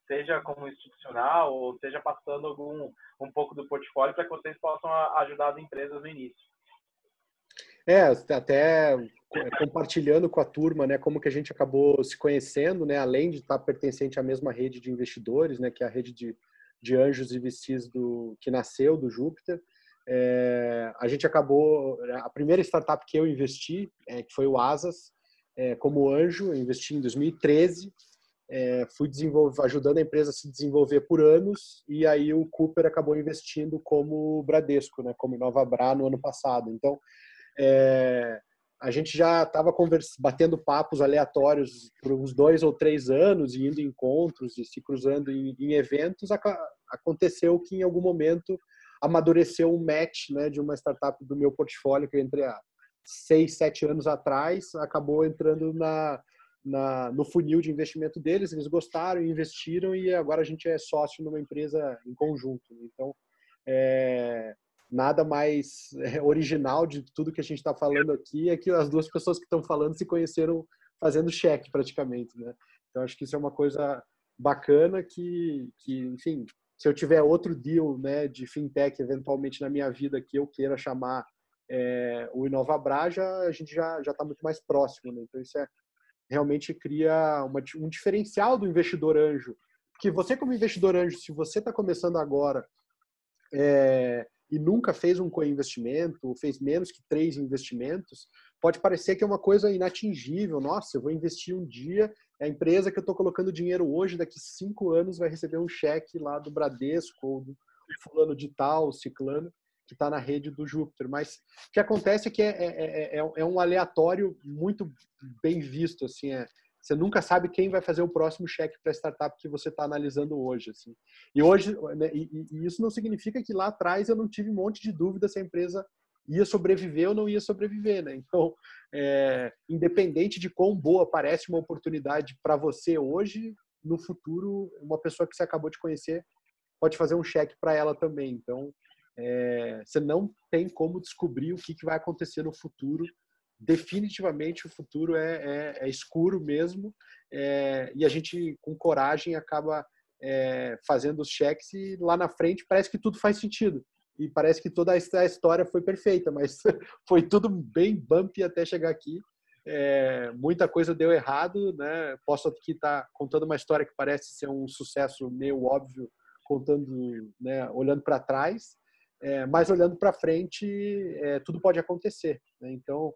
seja como institucional ou seja passando um pouco do portfólio para que vocês possam ajudar as empresas no início. Até compartilhando com a turma, né, como que a gente acabou se conhecendo, né, além de estar pertencente à mesma rede de investidores, né, que é a rede de anjos e VCs que nasceu do Júpiter. A gente acabou, a primeira startup que eu investi, que foi o Asas, como anjo, eu investi em 2013, fui ajudando a empresa a se desenvolver por anos, e aí o Cooper acabou investindo como Bradesco, né, como Inovabra no ano passado. Então, a gente já estava batendo papos aleatórios por uns 2 ou 3 anos, e indo em encontros e se cruzando em eventos. Aconteceu que em algum momento amadureceu um match, né, de uma startup do meu portfólio que eu entrei há 6, 7 anos atrás, acabou entrando no funil de investimento deles. Eles gostaram, investiram, e agora a gente é sócio numa empresa em conjunto. Então, nada mais original de tudo que a gente está falando aqui é que as duas pessoas que estão falando se conheceram fazendo cheque praticamente, né? Então acho que isso é uma coisa bacana que enfim, se eu tiver outro deal, né, de fintech eventualmente na minha vida que eu queira chamar o Inovabra, a gente já está muito mais próximo, né? Então isso realmente cria um diferencial do investidor anjo, porque você como investidor anjo, se você está começando agora e nunca fez um co-investimento, ou fez menos que 3 investimentos, pode parecer que é uma coisa inatingível. Nossa, eu vou investir um dia, a empresa que eu estou colocando dinheiro hoje, daqui 5 anos vai receber um cheque lá do Bradesco, ou do fulano de tal, ciclano, que está na rede do Júpiter. Mas o que acontece é que é um aleatório muito bem visto, assim, você nunca sabe quem vai fazer o próximo cheque para a startup que você está analisando hoje. Assim. E hoje, né, e isso não significa que lá atrás eu não tive um monte de dúvida se a empresa ia sobreviver ou não ia sobreviver. Né? Então, independente de quão boa parece uma oportunidade para você hoje, no futuro, uma pessoa que você acabou de conhecer pode fazer um cheque para ela também. Então, você não tem como descobrir o que vai acontecer no futuro. Definitivamente o futuro é escuro mesmo, e a gente com coragem acaba fazendo os cheques, e lá na frente parece que tudo faz sentido e parece que toda a história foi perfeita, mas foi tudo bem bumpy até chegar aqui. Muita coisa deu errado, né? Posso aqui estar contando uma história que parece ser um sucesso meio óbvio, contando, né, olhando para trás, mas olhando para frente, tudo pode acontecer, né? Então,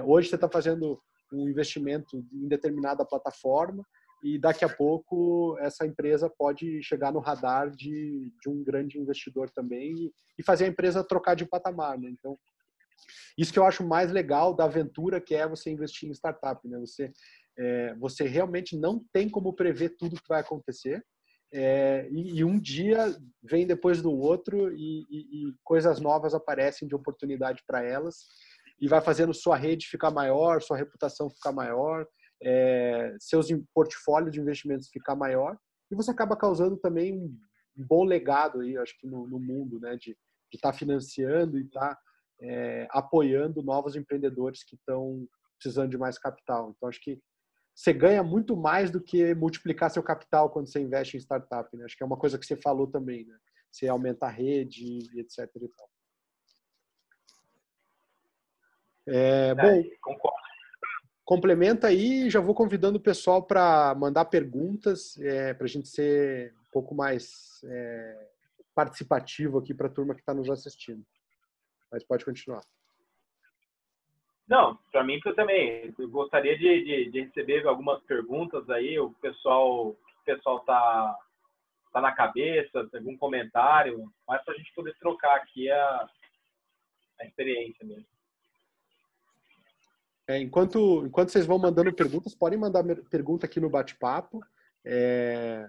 hoje você está fazendo um investimento em determinada plataforma, e daqui a pouco essa empresa pode chegar no radar de um grande investidor também, e fazer a empresa trocar de patamar, né? Então, isso que eu acho mais legal da aventura, que é você investir em startup, né? Você realmente não tem como prever tudo que vai acontecer, e um dia vem depois do outro, e coisas novas aparecem de oportunidade para elas, e vai fazendo sua rede ficar maior, sua reputação ficar maior, seus portfólios de investimentos ficar maior, e você acaba causando também um bom legado aí, acho que no mundo, né, de estar financiando e estar apoiando novos empreendedores que estão precisando de mais capital. Então, acho que você ganha muito mais do que multiplicar seu capital quando você investe em startup, né? Acho que é uma coisa que você falou também, né? Você aumenta a rede, etc. E tal. Bom, concordo. Complementa aí, já vou convidando o pessoal para mandar perguntas, para a gente ser um pouco mais participativo aqui para a turma que está nos assistindo. Mas pode continuar. Não, para mim eu também. Eu gostaria de receber algumas perguntas aí. O pessoal tá na cabeça, algum comentário, mas para a gente poder trocar aqui a experiência mesmo. Enquanto vocês vão mandando perguntas, podem mandar pergunta aqui no bate-papo,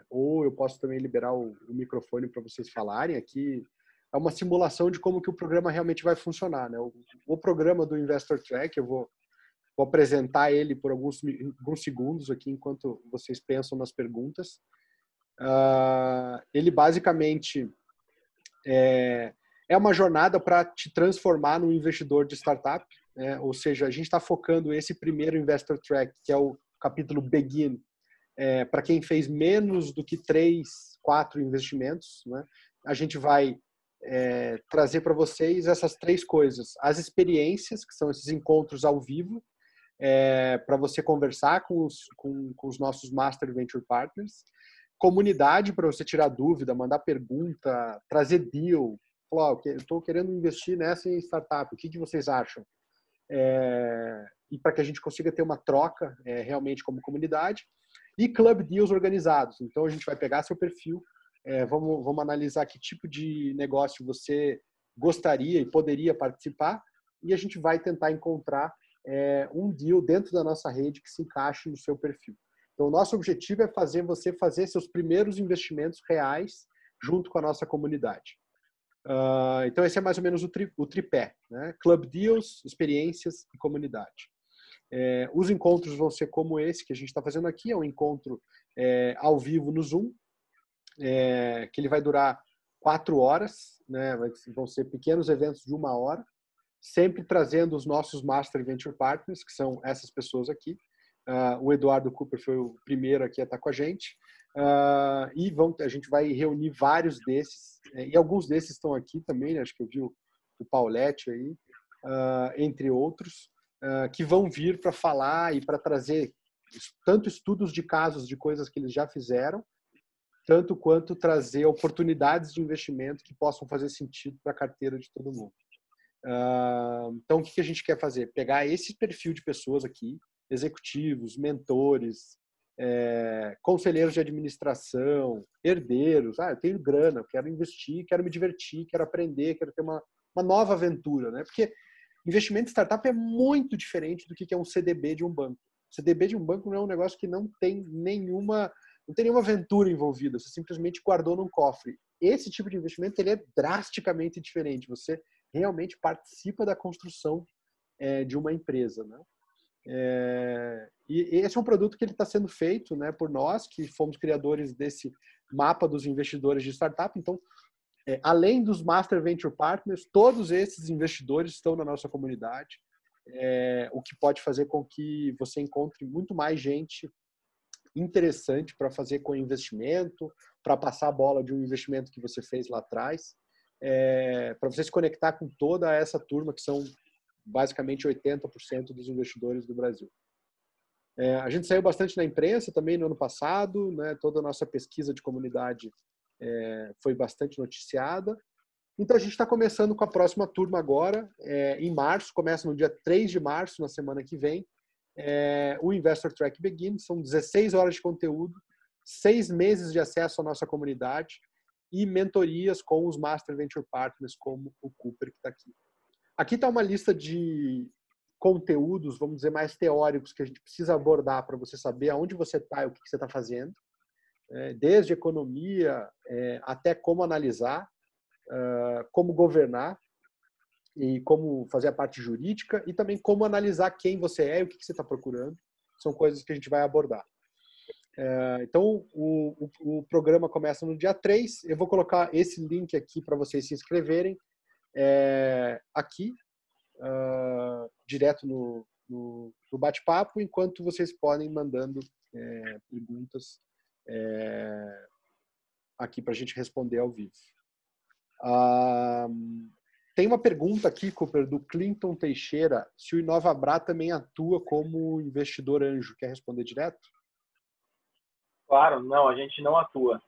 ou eu posso também liberar o microfone para vocês falarem. Aqui é uma simulação de como que o programa realmente vai funcionar, né? O programa do Investor Track, eu vou apresentar ele por alguns segundos aqui enquanto vocês pensam nas perguntas. Ele basicamente é uma jornada para te transformar num investidor de startup, né? Ou seja, a gente está focando esse primeiro Investor Track, que é o capítulo Begin, para quem fez menos do que 3, 4 investimentos, né? A gente vai trazer para vocês essas 3 coisas. As experiências, que são esses encontros ao vivo, para você conversar com os nossos Master Venture Partners. comunidade para você tirar dúvida, mandar pergunta, trazer deal. Falar, eu estou querendo investir nessa em startup, o que vocês acham? E para que a gente consiga ter uma troca realmente como comunidade. E club deals organizados. Então, a gente vai pegar seu perfil, vamos analisar que tipo de negócio você gostaria e poderia participar, e a gente vai tentar encontrar um deal dentro da nossa rede que se encaixe no seu perfil. Então, o nosso objetivo é fazer você fazer seus primeiros investimentos reais junto com a nossa comunidade. Então, esse é mais ou menos o tripé, né? Club Deals, experiências e comunidade. Os encontros vão ser como esse que a gente está fazendo aqui, é um encontro ao vivo no Zoom, que ele vai durar 4 horas, né? Vão ser pequenos eventos de 1 hora, sempre trazendo os nossos Master Venture Partners, que são essas pessoas aqui. O Eduardo Cooper foi o primeiro aqui a estar com a gente. E a gente vai reunir vários desses, e alguns desses estão aqui também, né? Acho que eu vi o Paulette aí, entre outros, que vão vir para falar e para trazer tanto estudos de casos de coisas que eles já fizeram, tanto quanto trazer oportunidades de investimento que possam fazer sentido para a carteira de todo mundo. Então, o que a gente quer fazer? Pegar esse perfil de pessoas aqui, executivos, mentores, conselheiros de administração, herdeiros. Eu tenho grana, eu quero investir, quero me divertir, quero aprender, quero ter uma nova aventura, né? Porque investimento em startup é muito diferente do que é um CDB de um banco. CDB de um banco não é um negócio que não tem nenhuma aventura envolvida, você simplesmente guardou num cofre. Esse tipo de investimento ele é drasticamente diferente, você realmente participa da construção de uma empresa, né? E esse é um produto que ele está sendo feito, né, por nós, que fomos criadores desse mapa dos investidores de startup. Então, além dos Master Venture Partners, todos esses investidores estão na nossa comunidade, o que pode fazer com que você encontre muito mais gente interessante para fazer com investimento, para passar a bola de um investimento que você fez lá atrás, para você se conectar com toda essa turma que são basicamente 80% dos investidores do Brasil. A gente saiu bastante na imprensa também no ano passado, né? Toda a nossa pesquisa de comunidade foi bastante noticiada. Então, a gente está começando com a próxima turma agora, em março, começa no dia 3 de março, na semana que vem. O Investor Track Begins, são 16 horas de conteúdo, 6 meses de acesso à nossa comunidade e mentorias com os Master Venture Partners, como o Cooper, que está aqui. Aqui está uma lista de conteúdos, vamos dizer, mais teóricos que a gente precisa abordar para você saber aonde você está e o que você está fazendo. Desde economia até como analisar, como governar e como fazer a parte jurídica e também como analisar quem você é e o que você está procurando. São coisas que a gente vai abordar. Então, o programa começa no dia 3. Eu vou colocar esse link aqui para vocês se inscreverem. Aqui, direto no bate-papo, enquanto vocês podem mandando perguntas aqui para a gente responder ao vivo. Tem uma pergunta aqui, Cooper, do Clinton Teixeira, se o Inovabra também atua como investidor anjo. Quer responder direto? Claro, não, a gente não atua.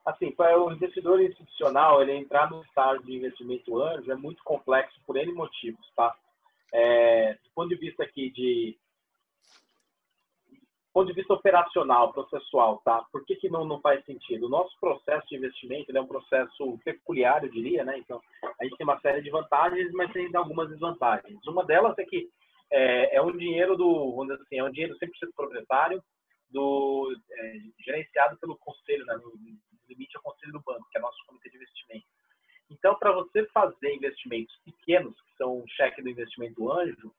Assim, para o investidor institucional, ele entrar no estágio de investimento anjo é muito complexo por N motivos, tá? Do ponto de vista aqui ponto de vista operacional, processual, tá? Por que não faz sentido? O nosso processo de investimento é um processo peculiar, eu diria, né? Então, a gente tem uma série de vantagens, mas tem algumas desvantagens. Uma delas é que é um dinheiro vamos dizer assim, é um dinheiro 100% proprietário, gerenciado pelo conselho, né? No limite ao conselho do banco, que é nosso comitê de investimento. Então, para você fazer investimentos pequenos, que são o cheque do investimento anjo,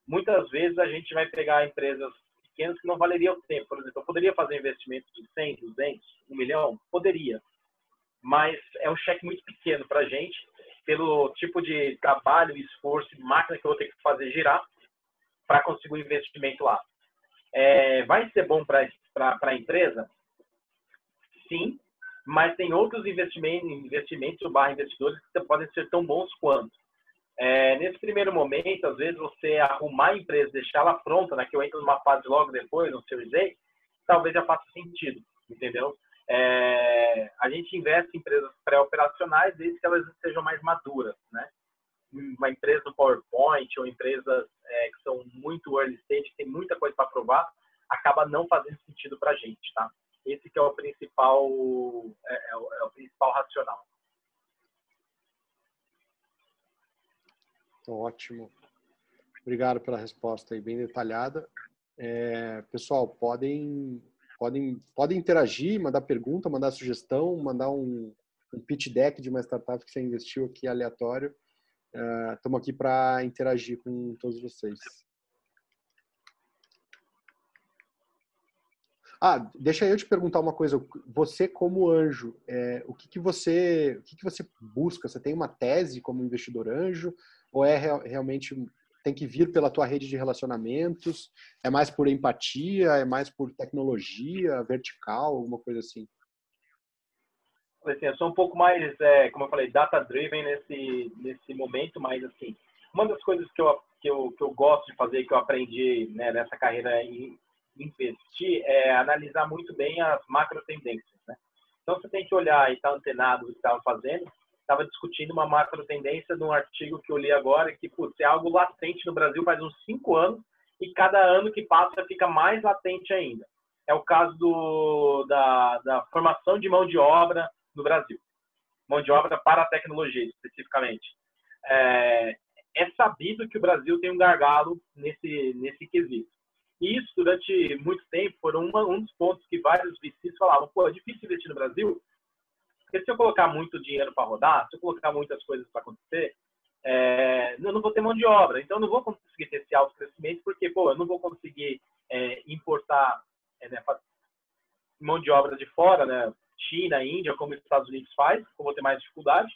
muitas vezes a gente vai pegar empresas pequenas que não valeriam o tempo. Por exemplo, eu poderia fazer investimentos de 100, 200, 1 milhão? Poderia. Mas é um cheque muito pequeno para a gente, pelo tipo de trabalho, esforço e máquina que eu vou ter que fazer girar para conseguir um investimento lá. Vai ser bom para a empresa? Sim, mas tem outros investimentos barra investidores que podem ser tão bons quanto. Nesse primeiro momento, às vezes você arrumar a empresa, deixá-la pronta, né, que eu entro numa fase logo depois, no Series A, talvez já faça sentido, entendeu? A gente investe em empresas pré-operacionais desde que elas sejam mais maduras, né? Uma empresa do PowerPoint ou empresas que são muito early stage, que tem muita coisa para provar, acaba não fazendo sentido para a gente, tá? Esse que é o principal, o principal racional. Ótimo. Obrigado pela resposta aí, bem detalhada. Pessoal, podem interagir, mandar pergunta, mandar sugestão, mandar um pitch deck de uma startup que você investiu aqui aleatório. Estamos aqui para interagir com todos vocês. Deixa eu te perguntar uma coisa. Você, como anjo, o que você busca? Você tem uma tese como investidor anjo? Ou realmente tem que vir pela tua rede de relacionamentos? É mais por empatia? É mais por tecnologia, vertical, alguma coisa assim? Assim, eu sou um pouco mais, como eu falei, data-driven nesse momento, mas assim, uma das coisas que eu gosto de fazer, que eu aprendi, né, nessa carreira em investir, é analisar muito bem as macro tendências, né? Então você tem que olhar e estar antenado do que estava fazendo. Estava discutindo uma macro tendência de um artigo que eu li agora, que putz, é algo latente no Brasil faz uns 5 anos, e cada ano que passa fica mais latente ainda. É o caso da formação de mão de obra no Brasil. Mão de obra para a tecnologia, especificamente. É sabido que o Brasil tem um gargalo nesse quesito. E isso, durante muito tempo, foram um dos pontos que vários VCs falavam, pô, é difícil investir no Brasil, porque se eu colocar muito dinheiro para rodar, se eu colocar muitas coisas para acontecer, eu não vou ter mão de obra. Então, eu não vou conseguir ter esse alto crescimento, porque, pô, eu não vou conseguir importar né, mão de obra de fora, né? China, Índia, como os Estados Unidos faz, eu vou ter mais dificuldade,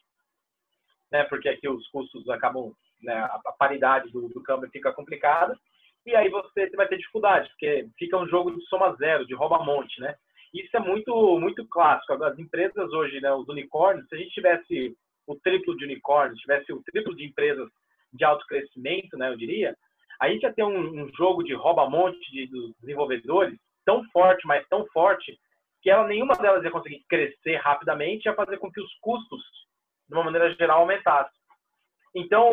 né? Porque aqui os custos acabam, né? A paridade do câmbio fica complicada, e aí você vai ter dificuldade, porque fica um jogo de soma zero, de rouba-monte, né? Isso é muito, muito clássico. As empresas hoje, né, os unicórnios, se a gente tivesse o triplo de unicórnios, tivesse o triplo de empresas de alto crescimento, né, eu diria, a gente ia ter um jogo de rouba-monte dos desenvolvedores tão forte, mas tão forte, que nenhuma delas ia conseguir crescer rapidamente e ia fazer com que os custos, de uma maneira geral, aumentassem. Então,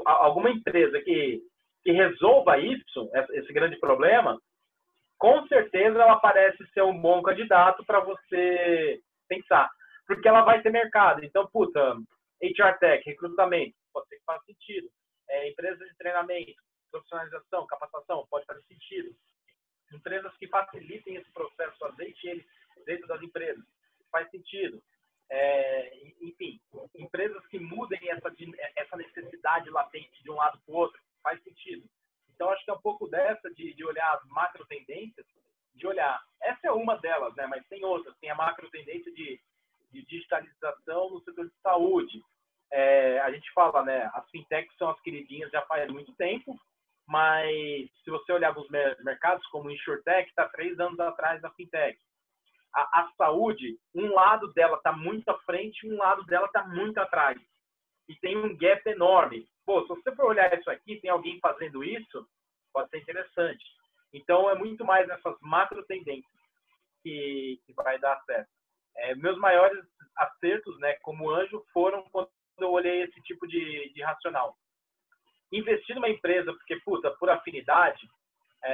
alguma empresa que resolva isso, esse grande problema, com certeza ela parece ser um bom candidato para você pensar. Porque ela vai ter mercado. Então, HR Tech, recrutamento, pode ser que faça sentido. Empresas de treinamento, profissionalização, capacitação, pode fazer sentido. Empresas que facilitem esse processo, azeite ele dentro das empresas, faz sentido. Enfim, empresas que mudem essa necessidade latente de um lado para o outro, faz sentido. Então, acho que é um pouco dessa de olhar as macro tendências, de olhar, essa é uma delas, né? Mas tem outras, tem a macro tendência de digitalização no setor de saúde. A gente fala, né? As fintechs são as queridinhas já faz muito tempo, mas se você olhar os mercados como o InsurTech, está 3 anos atrás da fintech. A saúde, um lado dela está muito à frente, um lado dela está muito atrás. E tem um gap enorme. Pô, se você for olhar isso aqui, tem alguém fazendo isso, pode ser interessante. Então, é muito mais essas macro tendências que vai dar certo. Meus maiores acertos, né, como anjo, foram quando eu olhei esse tipo de racional. Investir numa empresa, porque, por afinidade,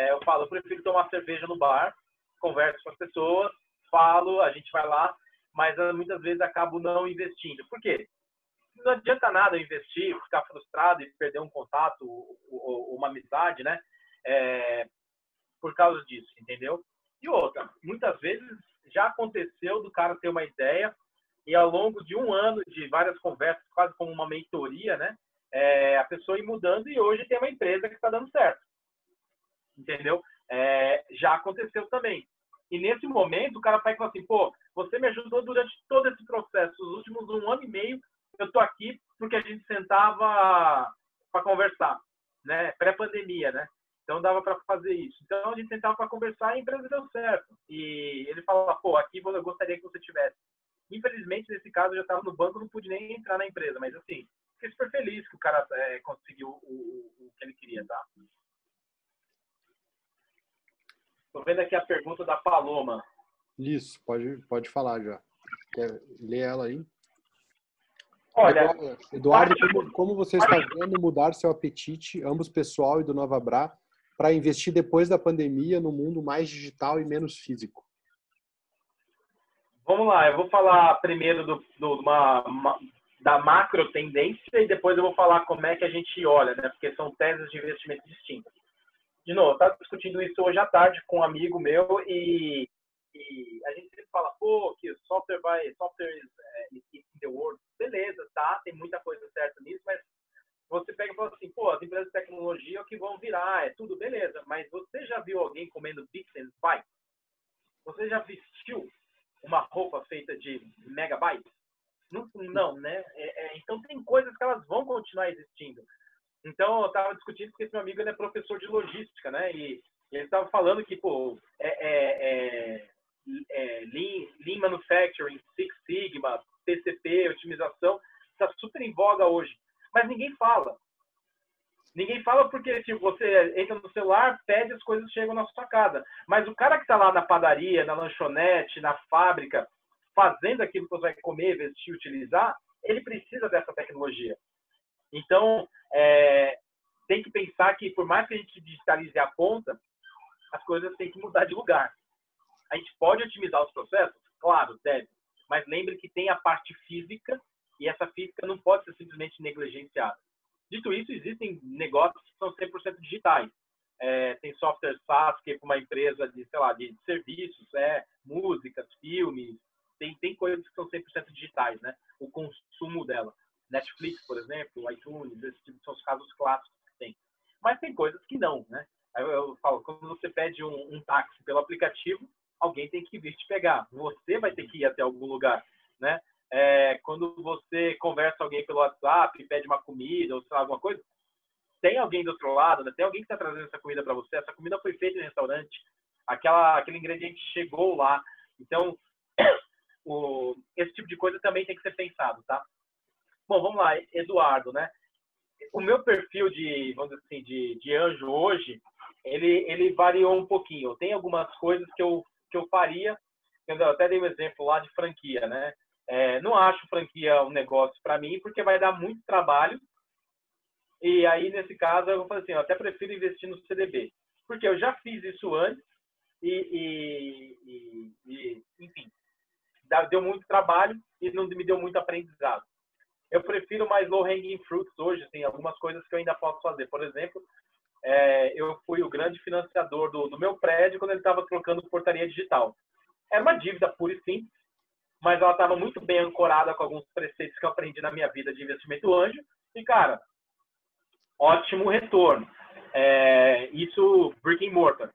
eu falo, eu prefiro tomar cerveja no bar, converso com as pessoas, falo, a gente vai lá, mas muitas vezes acabo não investindo. Por quê? Não adianta nada eu investir, ficar frustrado e perder um contato ou uma amizade, né? Por causa disso, entendeu? E outra, muitas vezes já aconteceu do cara ter uma ideia e ao longo de um ano de várias conversas, quase como uma mentoria, né? A pessoa ir mudando e hoje tem uma empresa que está dando certo, entendeu? Já aconteceu também. E nesse momento o cara vai falar assim, pô, você me ajudou durante todo esse processo, os últimos 1 ano e meio, eu tô aqui porque a gente sentava para conversar, né? Pré-pandemia, né? Então dava para fazer isso. Então a gente sentava para conversar e a empresa deu certo. E ele falava, pô, aqui eu gostaria que você tivesse. Infelizmente, nesse caso, eu já estava no banco, não pude nem entrar na empresa, mas assim, fiquei super feliz que o cara conseguiu o que ele queria, tá? Estou vendo aqui a pergunta da Paloma. Isso, pode falar já. Quer ler ela aí? Olha, Eduardo, como você está vendo mudar seu apetite, ambos pessoal e do Nova Bra, para investir depois da pandemia no mundo mais digital e menos físico? vamos lá, eu vou falar primeiro da macro tendência e depois eu vou falar como é que a gente olha, né? Porque são teses de investimento distintas. De novo, eu estava discutindo isso hoje à tarde com um amigo meu e a gente sempre fala, pô, que software is in the world. Beleza, tá, tem muita coisa certa nisso, mas você pega e fala assim, pô, as empresas de tecnologia é o que vão virar, é tudo beleza, mas você já viu alguém comendo bits and bytes? Você já vestiu uma roupa feita de megabytes? Não, né? Então tem coisas que elas vão continuar existindo. Então eu estava discutindo porque esse meu amigo ele é professor de logística, né? E ele estava falando que pô, lean Manufacturing, Six Sigma, TCP, otimização, está super em voga hoje. Mas ninguém fala. Ninguém fala porque tipo, você entra no celular, pede, as coisas chegam na sua casa. Mas o cara que está lá na padaria, na lanchonete, na fábrica, fazendo aquilo que você vai comer, vestir, utilizar, ele precisa dessa tecnologia. Então, tem que pensar que, por mais que a gente digitalize a ponta, as coisas têm que mudar de lugar. A gente pode otimizar os processos? Claro, deve. Mas lembre que tem a parte física e essa física não pode ser simplesmente negligenciada. Dito isso, existem negócios que são 100% digitais. Tem software SaaS, que é uma empresa de, sei lá, de serviços, músicas, filmes. Tem coisas que são 100% digitais, né? O consumo dela. Netflix, por exemplo, iTunes, esses tipos são os casos clássicos que tem. Mas tem coisas que não, né? Eu falo, quando você pede um táxi pelo aplicativo, alguém tem que vir te pegar. Você vai ter que ir até algum lugar, né? Quando você conversa com alguém pelo WhatsApp, pede uma comida ou sei lá, alguma coisa, tem alguém do outro lado, né? Tem alguém que está trazendo essa comida para você. Essa comida foi feita em restaurante, aquele ingrediente chegou lá. Então, esse tipo de coisa também tem que ser pensado, tá? Bom, vamos lá, Eduardo, né? O meu perfil vamos dizer assim, de anjo hoje, ele variou um pouquinho. Tem algumas coisas que eu faria, eu até dei um exemplo lá de franquia, né? Não acho franquia um negócio para mim, porque vai dar muito trabalho. E aí, nesse caso, eu vou fazer assim, eu até prefiro investir no CDB. Porque eu já fiz isso antes enfim, deu muito trabalho e não me deu muito aprendizado. Eu prefiro mais low-hanging fruits hoje, tem algumas coisas que eu ainda posso fazer. Por exemplo, eu fui o grande financiador do meu prédio quando ele estava trocando portaria digital. Era uma dívida pura e simples, mas ela estava muito bem ancorada com alguns preceitos que eu aprendi na minha vida de investimento anjo. E, cara, ótimo retorno. Isso, brick and mortar.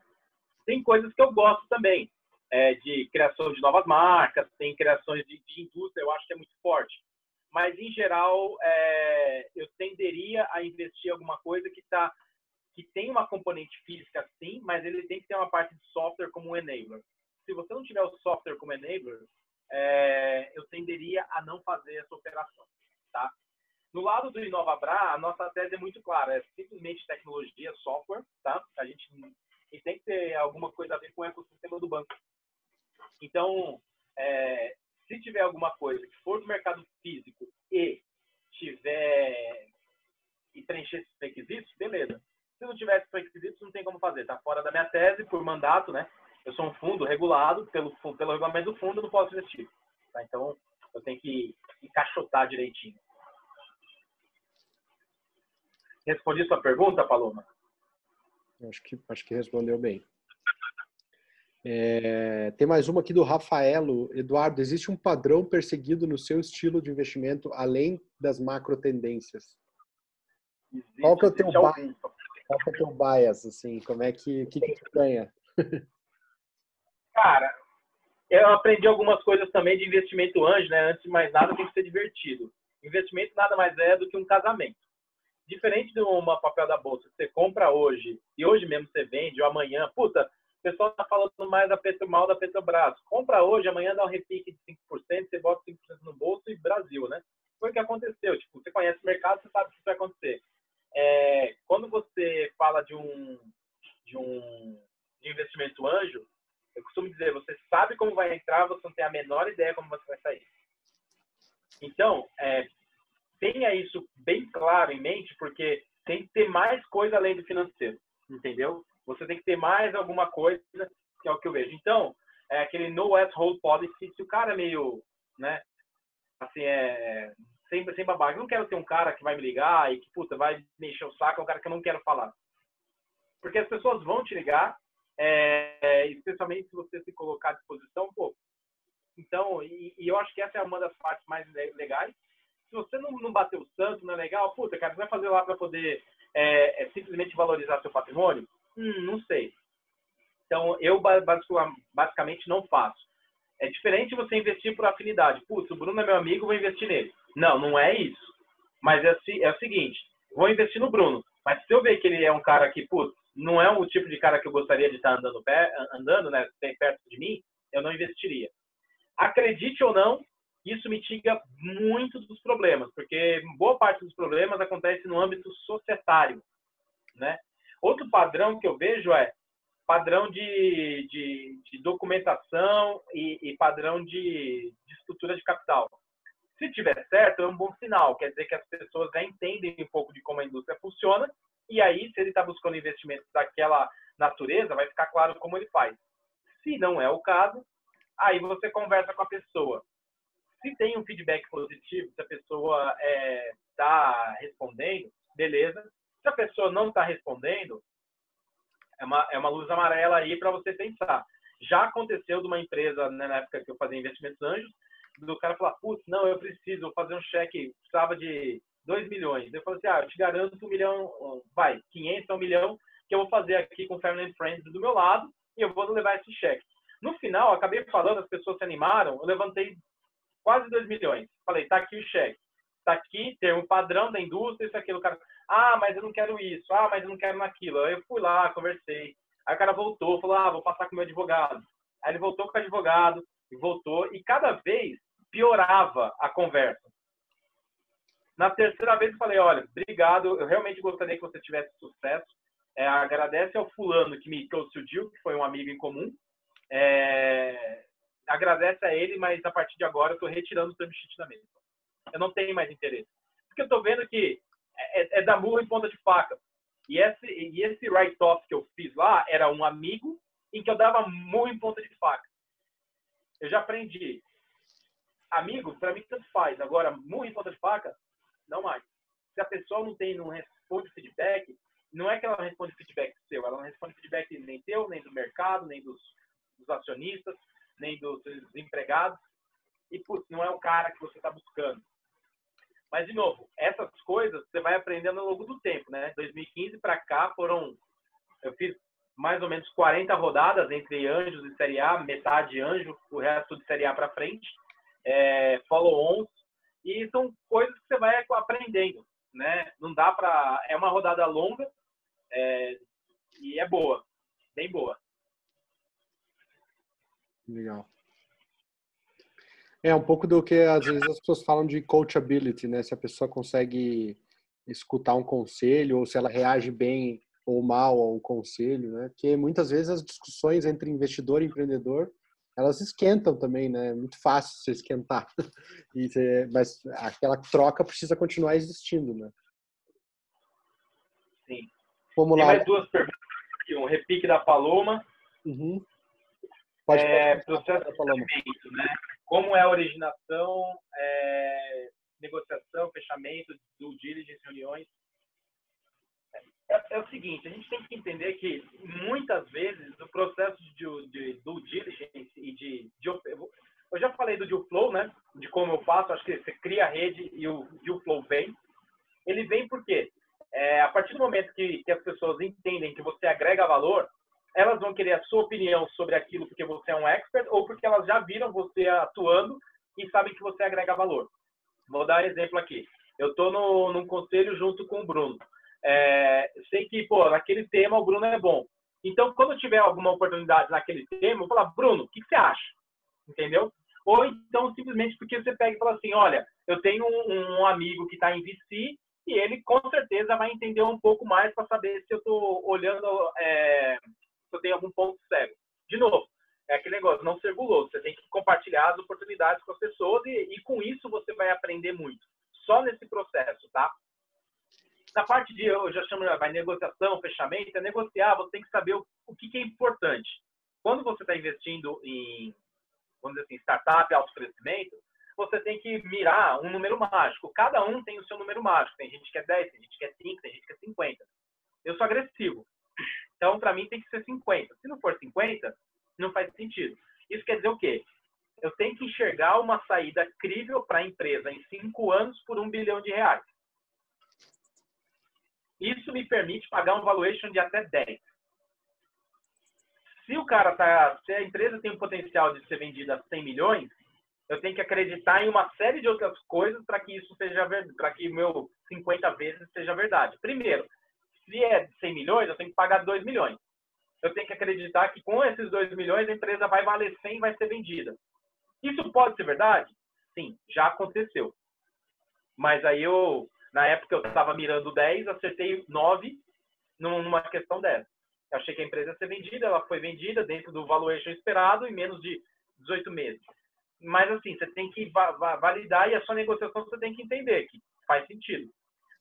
Tem coisas que eu gosto também, de criação de novas marcas, tem criações de indústria, eu acho que é muito forte. Mas, em geral, eu tenderia a investir em alguma coisa que tem uma componente física, sim, mas ele tem que ter uma parte de software como um enabler. Se você não tiver o software como enabler, eu tenderia a não fazer essa operação, tá? No lado do InovaBra, a nossa tese é muito clara, é simplesmente tecnologia, software, tá? E tem que ter alguma coisa a ver com o ecossistema do banco. Então, se tiver alguma coisa que for do mercado físico e preencher esses requisitos, beleza. Se não tiver esses requisitos, não tem como fazer. Está fora da minha tese, por mandato, né? Eu sou um fundo regulado, pelo regulamento do fundo, eu não posso investir. Tá? Então, eu tenho que encaixotar direitinho. Respondi sua pergunta, Paloma? Acho que respondeu bem. Tem mais uma aqui do Rafaelo. Eduardo, existe um padrão perseguido no seu estilo de investimento além das macro tendências? Qual que é o teu bias? Qual que é o teu bias, assim? Como é que tu ganha? Cara, eu aprendi algumas coisas também de investimento anjo, né? Antes de mais nada, tem que ser divertido. Investimento nada mais é do que um casamento. Diferente de uma papel da bolsa, que você compra hoje e hoje mesmo você vende, ou amanhã, puta, o pessoal está falando mais mal da Petrobras. Compra hoje, amanhã dá um repique de 5%, você bota 5% no bolso e Brasil, né? Foi o que aconteceu. Tipo, você conhece o mercado, você sabe o que vai acontecer. Quando você fala de investimento anjo, Eu costumo dizer, você sabe como vai entrar, você não tem a menor ideia como você vai sair. Então, tenha isso bem claro em mente, porque tem que ter mais coisa além do financeiro, entendeu? Você tem que ter mais alguma coisa, que é o que eu vejo. Então, aquele no asshole policy, se o cara é meio, né, assim, sem babaca. Eu não quero ter um cara que vai me ligar e que, puta, vai me encher o saco, é um cara que eu não quero falar. Porque as pessoas vão te ligar, especialmente se você se colocar à disposição, pô. Então, e eu acho que essa é uma das partes mais legais. Se você não bater o santo, não é legal, puta, cara, você vai fazer lá para poder simplesmente valorizar seu patrimônio? Não sei. Então, eu basicamente não faço. É diferente você investir por afinidade. Putz, o Bruno é meu amigo, vou investir nele. Não, não é isso. Mas é o seguinte, vou investir no Bruno. Mas se eu ver que ele é um cara que, putz, não é o tipo de cara que eu gostaria de estar andando, né, bem perto de mim, eu não investiria. Acredite ou não, isso mitiga muito dos problemas, porque boa parte dos problemas acontece no âmbito societário, né? Outro padrão que eu vejo é padrão de documentação e padrão de estrutura de capital. Se tiver certo, é um bom sinal. Quer dizer que as pessoas já entendem um pouco de como a indústria funciona e aí, se ele está buscando investimentos daquela natureza, vai ficar claro como ele faz. Se não é o caso, aí você conversa com a pessoa. Se tem um feedback positivo, se a pessoa está respondendo, beleza. Se a pessoa não está respondendo, é uma luz amarela aí para você pensar. Já aconteceu de uma empresa, né, na época que eu fazia investimentos anjos, do cara falar, putz, não, eu preciso fazer um cheque, precisava de 2 milhões. Eu falei assim, eu te garanto 1 milhão, 500 a 1 milhão, que eu vou fazer aqui com Family and Friends do meu lado e eu vou levar esse cheque. No final, acabei falando, as pessoas se animaram, eu levantei quase 2 milhões. Falei, tá aqui o cheque. Tá aqui, tem um padrão da indústria, isso, aquilo. O cara, mas eu não quero isso. Mas eu não quero naquilo. Aí eu fui lá, conversei. Aí o cara voltou, falou, vou passar com o meu advogado. Aí ele voltou com o advogado, e voltou, e cada vez piorava a conversa. Na terceira vez eu falei, olha, obrigado, eu realmente gostaria que você tivesse sucesso. Agradece ao fulano que me trouxe o deal, que foi um amigo em comum. Agradece a ele, mas a partir de agora eu estou retirando o term sheet da mesa. Eu não tenho mais interesse. Porque eu estou vendo que é dar murro em ponta de faca. E esse write-off que eu fiz lá era um amigo em que eu dava murro em ponta de faca. Eu já aprendi. Amigo, para mim, tanto faz. Agora, murro em ponta de faca, não mais. Se a pessoa não responde feedback, não é que ela não responde feedback seu, ela não responde feedback nem teu, nem do mercado, nem dos acionistas, nem dos empregados. E, putz, não é o cara que você está buscando. Mas, de novo, essas coisas você vai aprendendo ao longo do tempo, né? 2015 para cá eu fiz mais ou menos 40 rodadas entre anjos e Série A, metade anjo, o resto de Série A para frente, follow-ons, e são coisas que você vai aprendendo, né? Não dá para... É uma rodada longa e é boa, bem boa. Legal. Um pouco do que às vezes as pessoas falam de coachability, né? Se a pessoa consegue escutar um conselho ou se ela reage bem ou mal a um conselho, né? Porque muitas vezes as discussões entre investidor e empreendedor, elas esquentam também, né? É muito fácil você esquentar. Mas aquela troca precisa continuar existindo, né? Sim. Vamos Tem lá. mais duas perguntas aqui. Um repique da Paloma. Uhum. Pode processo de fechamento, né? Como é a originação, negociação, fechamento, due diligence, reuniões. É o seguinte, a gente tem que entender que muitas vezes o processo de due diligence e eu já falei do deal flow, né? De como eu faço, acho que você cria a rede e o deal flow vem. Ele vem porque a partir do momento que as pessoas entendem que você agrega valor, elas vão querer a sua opinião sobre aquilo porque você é um expert ou porque elas já viram você atuando e sabem que você agrega valor. Vou dar um exemplo aqui. Eu estou num conselho junto com o Bruno. Sei que, naquele tema o Bruno é bom. Então, quando tiver alguma oportunidade naquele tema, eu vou falar, Bruno, o que você acha? Entendeu? Ou então, simplesmente porque você pega e fala assim, olha, eu tenho um amigo que está em VC e ele, com certeza, vai entender um pouco mais para saber se eu estou olhando... se eu tenho algum ponto cego. De novo, negócio, não ser guloso. Você tem que compartilhar as oportunidades com as pessoas e com isso você vai aprender muito. Só nesse processo, tá? Na parte de, eu já chamo, vai negociação, fechamento, é negociar, você tem que saber o que é importante. Quando você está investindo em, vamos dizer assim, startup, alto crescimento, você tem que mirar um número mágico. Cada um tem o seu número mágico. Tem gente que é 10, tem gente que é 5, tem gente que é 50. Eu sou agressivo. Então, para mim, tem que ser 50. Se não for 50, não faz sentido. Isso quer dizer o quê? Eu tenho que enxergar uma saída crível para a empresa em 5 anos por R$1 bilhão. Isso me permite pagar um valuation de até 10. Se a empresa tem um potencial de ser vendida a 100 milhões, eu tenho que acreditar em uma série de outras coisas para que isso seja verdade, para que meu 50 vezes seja verdade. Primeiro, se é 100 milhões, eu tenho que pagar 2 milhões. Eu tenho que acreditar que com esses 2 milhões a empresa vai valer 100 e vai ser vendida. Isso pode ser verdade? Sim, já aconteceu. Mas aí na época eu estava mirando 10, acertei 9 numa questão dessa. Eu achei que a empresa ia ser vendida, ela foi vendida dentro do valuation esperado em menos de 18 meses. Mas assim, você tem que validar e a sua negociação você tem que entender que faz sentido.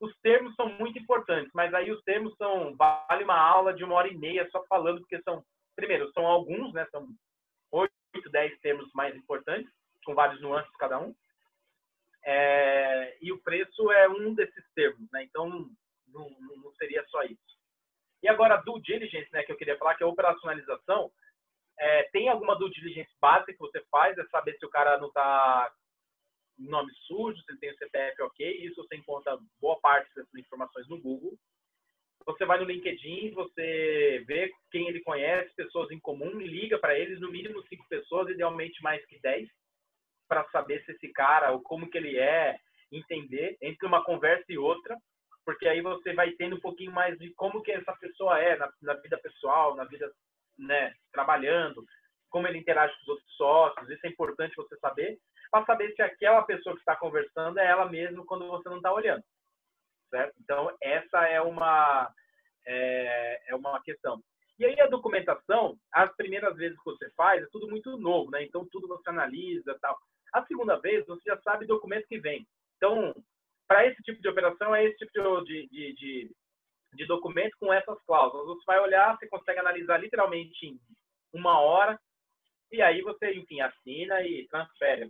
Os termos são muito importantes, mas aí os termos vale uma aula de 1h30 só falando, porque primeiro, são alguns, né? São 8, 10 termos mais importantes, com vários nuances cada um. E o preço é um desses termos, né? Então, não seria só isso. E agora, a due diligence, né, que eu queria falar, que é a operacionalização, tem alguma due diligence básica que você faz, é saber se o cara não está nome sujo, se ele tem o CPF ok, isso você encontra boa parte dessas informações no Google. Você vai no LinkedIn, você vê quem ele conhece, pessoas em comum, liga para eles, no mínimo 5 pessoas, idealmente mais que 10, para saber se esse cara, ou como que ele é, entender, entre uma conversa e outra, porque aí você vai tendo um pouquinho mais de como que essa pessoa é na vida pessoal, na vida, né, trabalhando, como ele interage com os outros sócios, isso é importante você saber, para saber se aquela pessoa que está conversando é ela mesma quando você não está olhando, certo? Então, essa é uma questão. E aí a documentação, as primeiras vezes que você faz, é tudo muito novo, né? Então, tudo você analisa e tal. A segunda vez, você já sabe o documento que vem. Então, para esse tipo de operação, é esse tipo de documento com essas cláusulas. Você vai olhar, você consegue analisar literalmente em 1 hora, e aí você, enfim, assina e transfere,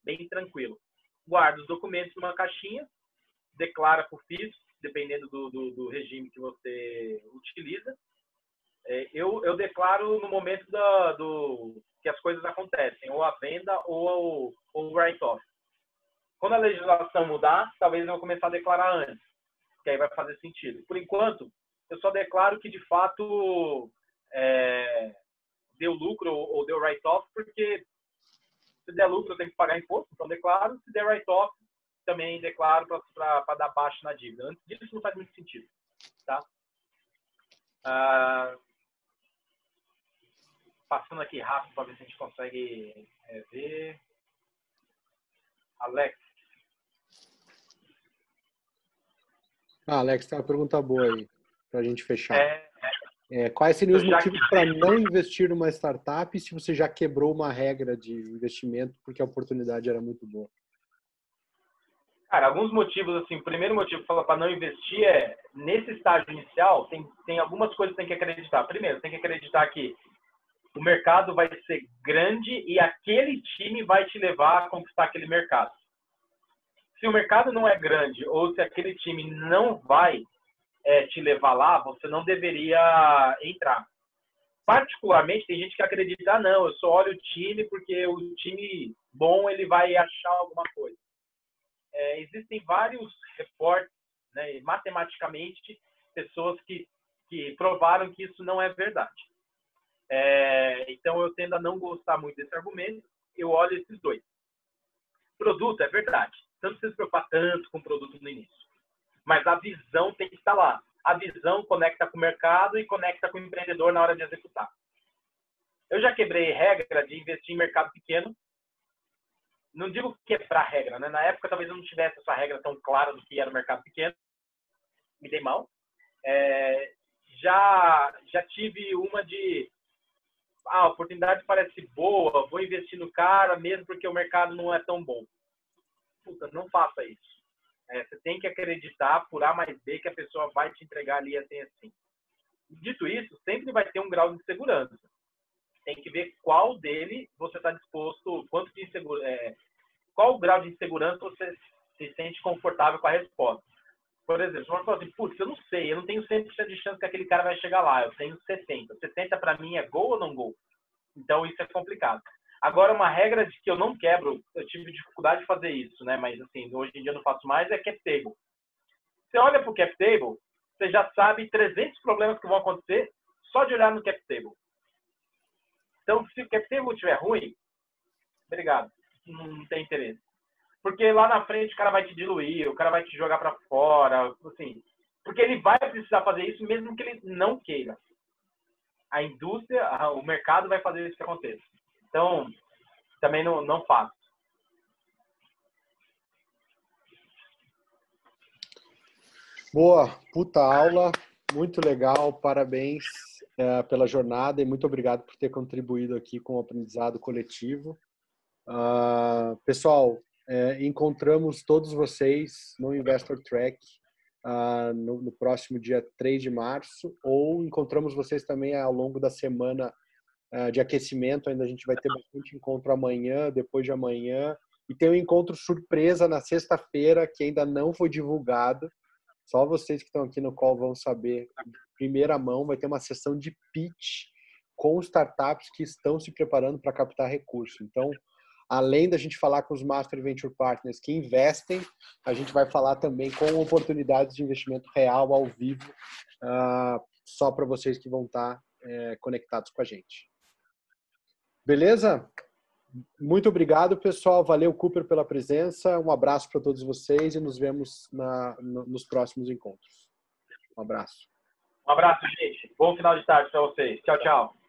bem tranquilo. Guarda os documentos numa caixinha, declara por fisco, dependendo do regime que você utiliza. Eu declaro no momento que as coisas acontecem, ou a venda ou o write-off. Quando a legislação mudar, talvez eu vou começar a declarar antes, que aí vai fazer sentido. Por enquanto, eu só declaro que, de fato, deu lucro ou deu write-off, porque se der lucro eu tenho que pagar imposto, então declaro. Se der write-off, também declaro para dar baixa na dívida. Antes disso, não faz muito sentido. Tá? Passando aqui rápido para ver se a gente consegue ver. Alex. Alex, tem uma pergunta boa aí, para a gente fechar. Quais seriam os motivos para não investir numa startup se você já quebrou uma regra de investimento porque a oportunidade era muito boa? Cara, alguns motivos, assim, o primeiro motivo para não investir nesse estágio inicial, tem algumas coisas que tem que acreditar. Primeiro, tem que acreditar que o mercado vai ser grande e aquele time vai te levar a conquistar aquele mercado. Se o mercado não é grande ou se aquele time não vai te levar lá, você não deveria entrar. Particularmente, tem gente que acredita, não, eu só olho o time porque o time bom ele vai achar alguma coisa. Existem vários reportes, né, matematicamente, pessoas que provaram que isso não é verdade. Então, eu tendo a não gostar muito desse argumento, eu olho esses dois. Produto, é verdade. Você não precisa se preocupar tanto com o produto no início. Mas a visão tem que estar lá. A visão conecta com o mercado e conecta com o empreendedor na hora de executar. Eu já quebrei regra de investir em mercado pequeno. Não digo quebrar regra, né? Na época, talvez eu não tivesse essa regra tão clara do que era o mercado pequeno. Me dei mal. Já tive uma de a oportunidade parece boa, vou investir no cara mesmo porque o mercado não é tão bom. Puta, não faça isso. Você tem que acreditar por A mais B que a pessoa vai te entregar ali assim. Dito isso, sempre vai ter um grau de segurança. Tem que ver qual dele você está disposto, qual o grau de insegurança você se sente confortável com a resposta. Por exemplo, você fala assim, putz, eu não sei, eu não tenho 100% de chance que aquele cara vai chegar lá, eu tenho 60%. 60% para mim é gol ou não gol? Então isso é complicado. Agora, uma regra de que eu não quebro, eu tive dificuldade de fazer isso, né? Mas assim, hoje em dia eu não faço mais, é cap table. Você olha para o cap table, você já sabe 300 problemas que vão acontecer só de olhar no cap table. Então, se o cap table estiver ruim, obrigado, não tem interesse. Porque lá na frente o cara vai te diluir, o cara vai te jogar para fora, assim, porque ele vai precisar fazer isso mesmo que ele não queira. A indústria, o mercado vai fazer isso que aconteça. Então, também não faço. Boa, puta aula, muito legal, parabéns pela jornada e muito obrigado por ter contribuído aqui com o aprendizado coletivo. Pessoal, encontramos todos vocês no Investor Track no próximo dia 3 de março, ou encontramos vocês também ao longo da semana de aquecimento. Ainda a gente vai ter bastante encontro amanhã, depois de amanhã, e tem um encontro surpresa na sexta-feira que ainda não foi divulgado. Só vocês que estão aqui no call vão saber de primeira mão. Vai ter uma sessão de pitch com startups que estão se preparando para captar recurso. Então, além da gente falar com os Master Venture Partners que investem, a gente vai falar também com oportunidades de investimento real, ao vivo, só para vocês que vão estar conectados com a gente. Beleza? Muito obrigado, pessoal. Valeu, Cooper, pela presença. Um abraço para todos vocês e nos vemos nos próximos encontros. Um abraço. Um abraço, gente. Bom final de tarde para vocês. Tchau, tchau.